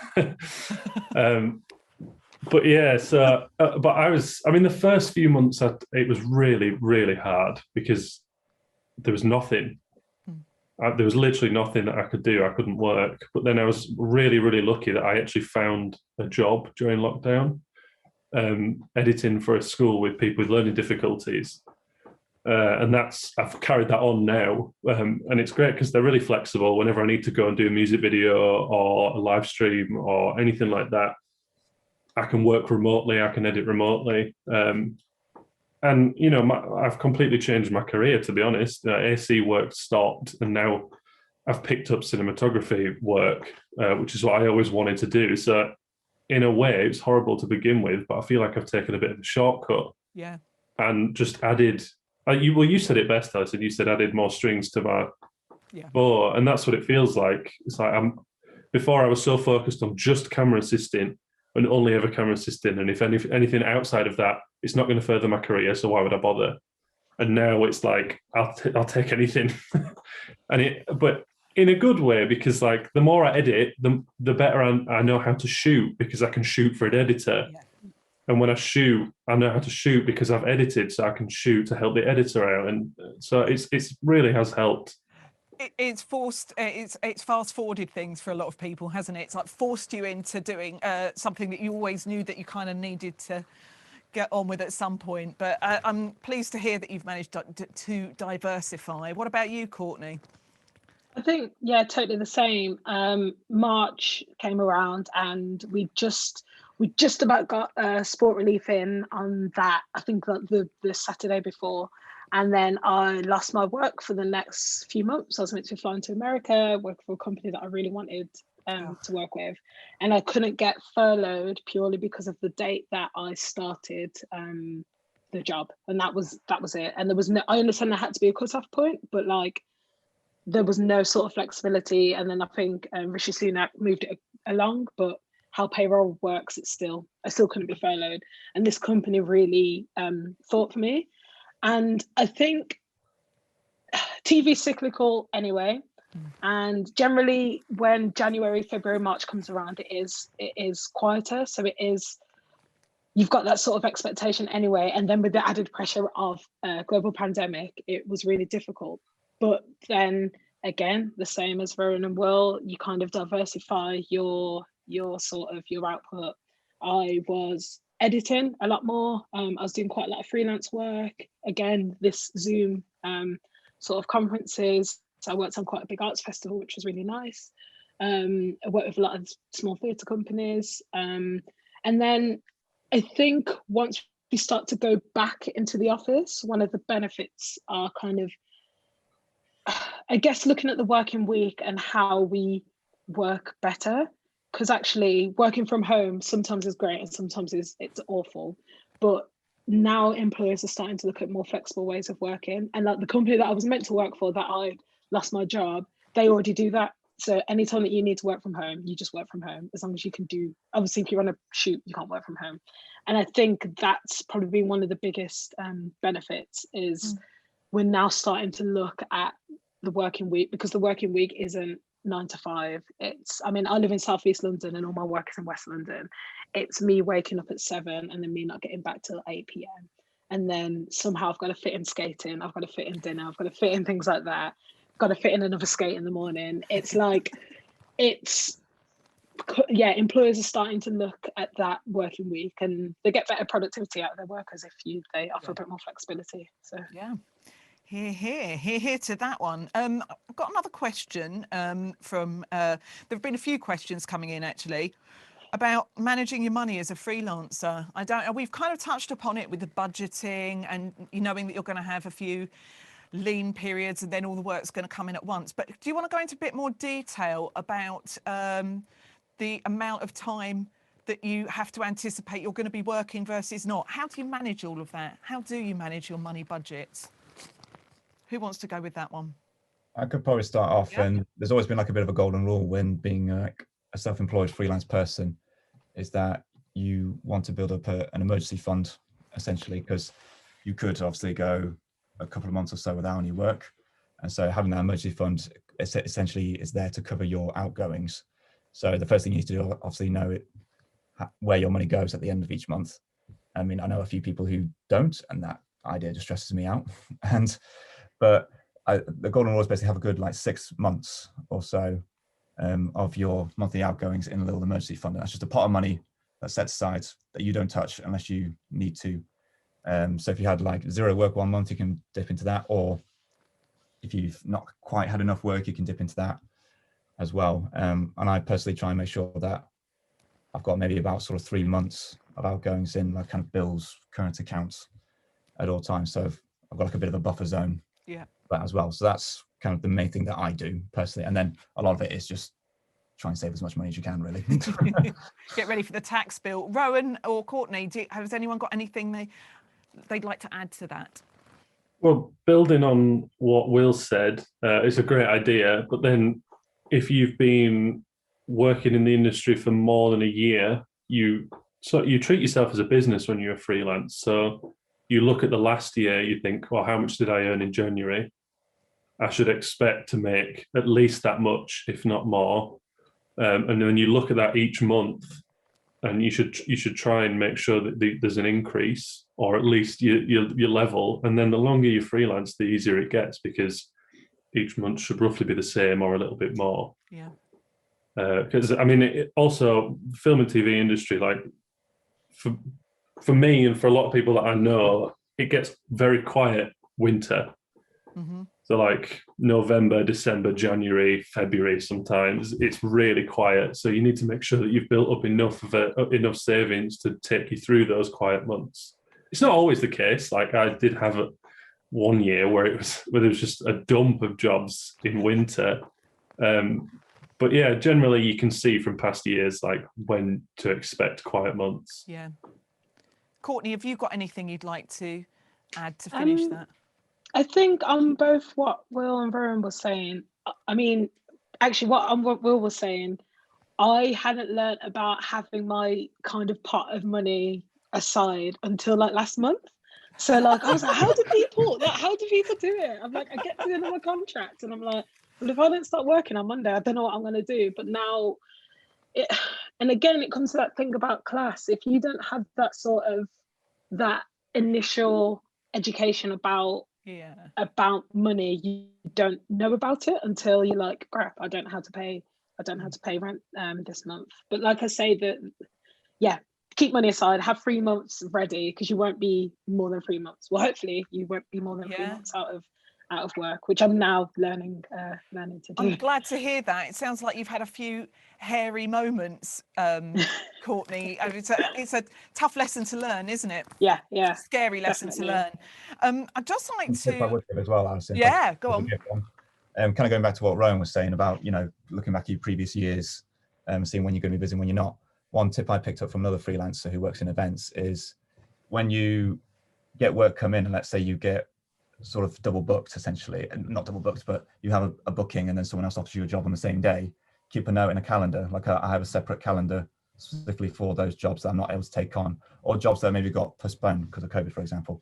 But yeah, so, but I mean, the first few months, it was really, really hard because there was nothing. There was literally nothing that I could do. I couldn't work. But then I was really, really lucky that I actually found a job during lockdown, editing for a school with people with learning difficulties. And I've carried that on now. And it's great because they're really flexible. Whenever I need to go and do a music video or a live stream or anything like that, I can work remotely, I can edit remotely. And, you know, I've completely changed my career, to be honest. AC work stopped, and now I've picked up cinematography work, which is what I always wanted to do. So in a way, it's horrible to begin with, but I feel like I've taken a bit of a shortcut. Yeah. And just added, you said it best, Alison. You said added more strings to my bow, and that's what it feels like. It's like before I was so focused on just camera assisting and only ever camera assisting, and if anything outside of that, it's not going to further my career, so why would I bother? And now it's like I'll take anything, but in a good way, because like the more I edit, the better I know how to shoot, because I can shoot for an editor. Yeah. And when I shoot, I know how to shoot because I've edited, so I can shoot to help the editor out, and so it's really has helped. It's fast forwarded things for a lot of people, hasn't it? It's like forced you into doing something that you always knew that you kind of needed to get on with at some point. But I'm pleased to hear that you've managed to diversify. What about you, Courtney? I think, yeah, totally the same. March came around and we just about got sport relief in on that, I think the Saturday before. And then I lost my work for the next few months. I was meant to be flying to America, work for a company that I really wanted to work with. And I couldn't get furloughed purely because of the date that I started the job. And that was it. And there was no, I understand there had to be a cutoff point, but like there was no sort of flexibility. And then I think Rishi Sunak moved it along, but how payroll works, I still couldn't be furloughed. And this company really thought for me. And I think TV is cyclical anyway. And generally when January, February, March comes around, it is quieter. So you've got that sort of expectation anyway. And then with the added pressure of a global pandemic, it was really difficult. But then again, the same as Rowan and Will, you kind of diversify your output. I was editing a lot more. I was doing quite a lot of freelance work. Again, this Zoom sort of conferences. So I worked on quite a big arts festival, which was really nice. I worked with a lot of small theatre companies. And then I think once we start to go back into the office, one of the benefits are kind of, I guess, looking at the working week and how we work better. Because actually working from home sometimes is great and sometimes it's awful. But now employers are starting to look at more flexible ways of working. And like the company that I was meant to work for, that I lost my job, they already do that. So anytime that you need to work from home, you just work from home, as long as you can do, obviously if you're on a shoot, you can't work from home. And I think that's probably been one of the biggest benefits is we're now starting to look at the working week, because the working week isn't 9 to 5. I live in Southeast London and all my work is in West London. It's me waking up at 7 and then me not getting back till 8 p.m. And then somehow I've got to fit in skating, I've got to fit in dinner, I've got to fit in things like that. Got to fit in another skate in the morning. It's like, employers are starting to look at that working week and they get better productivity out of their workers if they offer a bit more flexibility. So yeah. Hear to that one. I've got another question from, there have been a few questions coming in actually about managing your money as a freelancer. We've kind of touched upon it with the budgeting and knowing that you're going to have a few lean periods and then all the work's going to come in at once. But do you want to go into a bit more detail about the amount of time that you have to anticipate you're going to be working versus not? How do you manage all of that? How do you manage your money budgets? Who wants to go with that one? I could probably start off. Yeah. And there's always been like a bit of a golden rule when being like a self-employed freelance person, is that you want to build up an emergency fund, essentially, because you could obviously go a couple of months or so without any work. And so having that emergency fund essentially is there to cover your outgoings. So the first thing you need to do, obviously, know where your money goes at the end of each month. I mean, I know a few people who don't, and that idea just stresses me out. But the golden rule is basically have a good 6 months or so of your monthly outgoings in a little emergency fund. And that's just a pot of money that's set aside that you don't touch unless you need to. So if you had 0 work one month, you can dip into that, or if you've not quite had enough work, you can dip into that as well. And I personally try and make sure that I've got maybe about sort of 3 months of outgoings in kind of bills, current accounts at all times. So I've got a bit of a buffer zone that as well. So that's kind of the main thing that I do personally. And then a lot of it is just try and save as much money as you can, really. Get ready for the tax bill. Rowan or Courtney, has anyone got anything they'd like to add to that? Well, building on what Will said, it's a great idea. But then if you've been working in the industry for more than a year, you treat yourself as a business when you're a freelance. So you look at the last year, you think, well, how much did I earn in January? I should expect to make at least that much, if not more. And then you look at that each month, and you should try and make sure that there's an increase, or at least your level. And then the longer you freelance, the easier it gets, because each month should roughly be the same or a little bit more. Yeah. Because also film and TV industry, for me and for a lot of people that I know, it gets very quiet winter. Mm-hmm. So November, December, January, February, sometimes it's really quiet. So you need to make sure that you've built up enough savings to take you through those quiet months. It's not always the case. I did have one year where there was just a dump of jobs in winter. But yeah, generally you can see from past years when to expect quiet months. Yeah. Courtney, have you got anything you'd like to add to finish that? I think on both what Will and Rowan was saying, I mean, actually what Will was saying, I hadn't learned about having my kind of pot of money aside until like last month. So like I was like, how do people do it? I'm like, I get to the end of my contract and I'm like, well, if I don't start working on Monday, I don't know what I'm gonna do. But now and again it comes to that thing about class. If you don't have that sort of that initial education about money, you don't know about it until you're like, crap, I don't know how to pay rent this month. But like I say, that keep money aside, have 3 months ready, because you won't be more than 3 months. Well, hopefully you won't be more than 3 months out of work, which I'm now learning to do. I'm glad to hear that. It sounds like you've had a few hairy moments, Courtney. It's a tough lesson to learn, isn't it? Yeah, scary lesson to learn. I'd just like to. I would give as well, Alison. Yeah, go on. Kind of going back to what Rowan was saying about, looking back at your previous years, seeing when you're going to be busy and when you're not. One tip I picked up from another freelancer who works in events is when you get work come in, and let's say you get sort of double booked, essentially, and not double booked, but you have a booking and then someone else offers you a job on the same day, keep a note in a calendar. Like I have a separate calendar specifically for those jobs that I'm not able to take on, or jobs that maybe got postponed because of COVID, for example.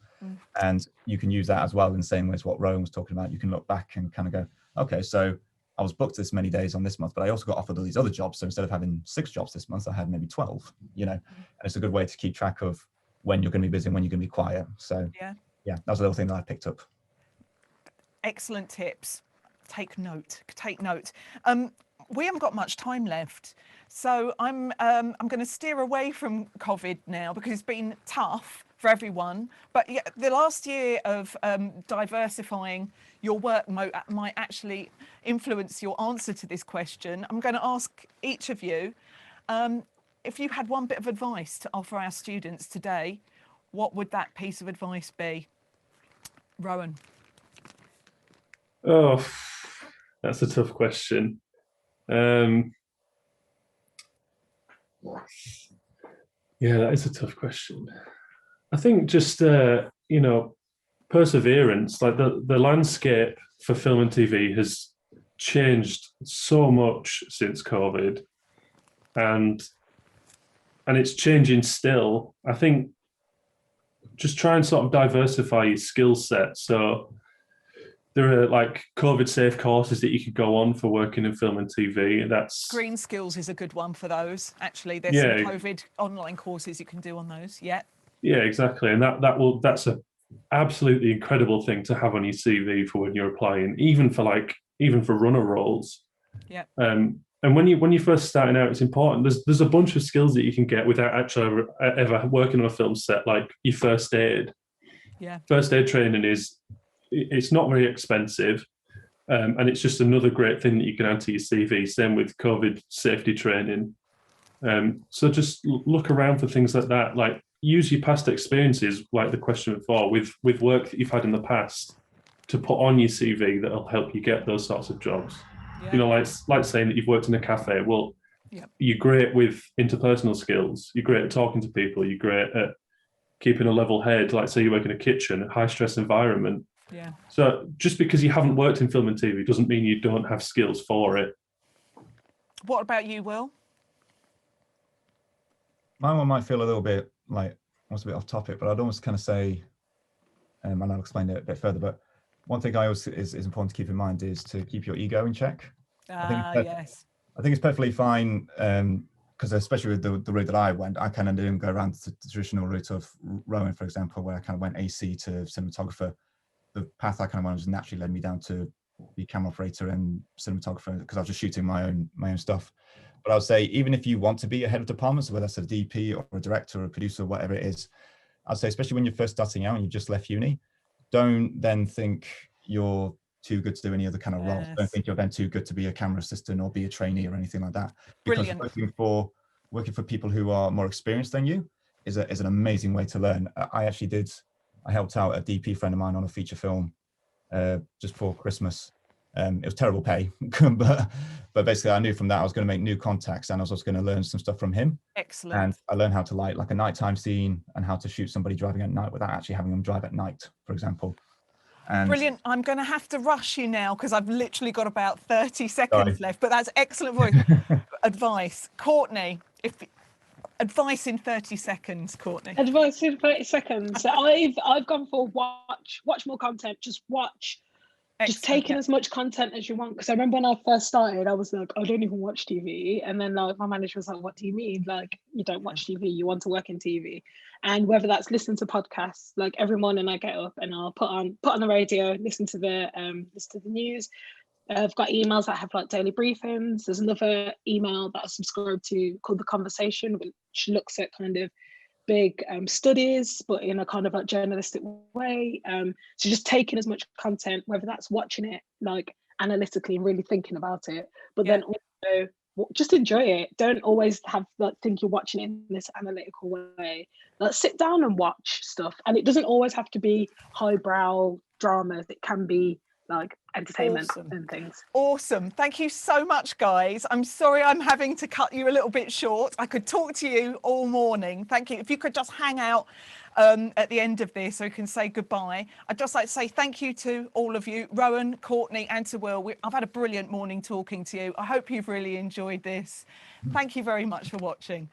And you can use that as well in the same way as what Rowan was talking about. You can look back and kind of go, okay, so I was booked this many days on this month, but I also got offered all these other jobs. So instead of having 6 jobs this month, I had maybe 12, and it's a good way to keep track of when you're going to be busy and when you're going to be quiet. So yeah, that was a little thing that I picked up. Excellent tips. Take note. We haven't got much time left, so I'm going to steer away from COVID now because it's been tough for everyone. But yeah, the last year of diversifying your work might actually influence your answer to this question. I'm going to ask each of you, if you had one bit of advice to offer our students today, what would that piece of advice be? Rowan. Oh, that's a tough question. Yeah, that is a tough question. I think just, perseverance. Like the landscape for film and TV has changed so much since COVID, and it's changing still. I think just try and sort of diversify your skill set. So there are like COVID safe courses that you could go on for working in film and TV. That's Green Skills is a good one for those. Actually, there's some COVID online courses you can do on those. Yeah, exactly. And that's a absolutely incredible thing to have on your CV for when you're applying, even for runner roles. Yeah. And when you're first starting out, it's important. There's a bunch of skills that you can get without actually ever working on a film set, like your first aid. Yeah. First aid training it's not very expensive, and it's just another great thing that you can add to your CV. Same with COVID safety training. So just look around for things like that. Like use your past experiences, like the question before, with work that you've had in the past, to put on your CV that'll help you get those sorts of jobs. Yeah. Like saying that you've worked in a cafe. Well, you're great with interpersonal skills. You're great at talking to people. You're great at keeping a level head. Like say you work in a kitchen, a high stress environment. Yeah. So just because you haven't worked in film and TV doesn't mean you don't have skills for it. What about you, Will? My one might feel a little bit like almost a bit off topic, but I'd almost kind of say, and I'll explain it a bit further, but one thing I always is important to keep in mind is to keep your ego in check. Yes. I think it's perfectly fine, because especially with the route that I went, I kind of didn't go around the traditional route of Rowan, for example, where I kind of went AC to cinematographer. The path I kind of went just naturally led me down to be camera operator and cinematographer, because I was just shooting my own stuff. But I would say, even if you want to be a head of department, so whether that's a DP or a director or a producer, whatever it is, I'd say, especially when you're first starting out and you've just left uni, don't then think you're too good to do any other kind of roles. Don't think you're then too good to be a camera assistant or be a trainee or anything like that. Because working for people who are more experienced than you is an amazing way to learn. I helped out a DP friend of mine on a feature film just before Christmas. It was terrible pay, but basically I knew from that I was going to make new contacts and I was also going to learn some stuff from him. Excellent. And I learned how to light like a nighttime scene and how to shoot somebody driving at night without actually having them drive at night, for example. And Brilliant. I'm going to have to rush you now because I've literally got about 30 seconds Sorry. left, but that's excellent advice. Courtney, advice in 30 seconds, Courtney. Advice in 30 seconds. So I've gone for watch more content. Just watch. Just take in as much content as you want. Because I remember when I first started, I was like, I don't even watch TV. And then like my manager was like, what do you mean? Like, you don't watch TV, you want to work in TV. And whether that's listening to podcasts, like every morning I get up and I'll put on the radio, listen to the news. I've got emails that have like daily briefings. There's another email that I subscribe to called The Conversation, which looks at kind of big studies, but in a kind of like journalistic way. So just taking as much content, whether that's watching it like analytically and really thinking about it, but then also just enjoy it. Don't always have like think you're watching it in this analytical way. Like sit down and watch stuff, and it doesn't always have to be highbrow dramas. It can be like entertainment and things. Awesome. Thank you so much, guys. I'm sorry I'm having to cut you a little bit short. I could talk to you all morning. Thank you. If you could just hang out at the end of this so we can say goodbye. I'd just like to say thank you to all of you, Rowan, Courtney, and to Will. I've had a brilliant morning talking to you. I hope you've really enjoyed this. Thank you very much for watching.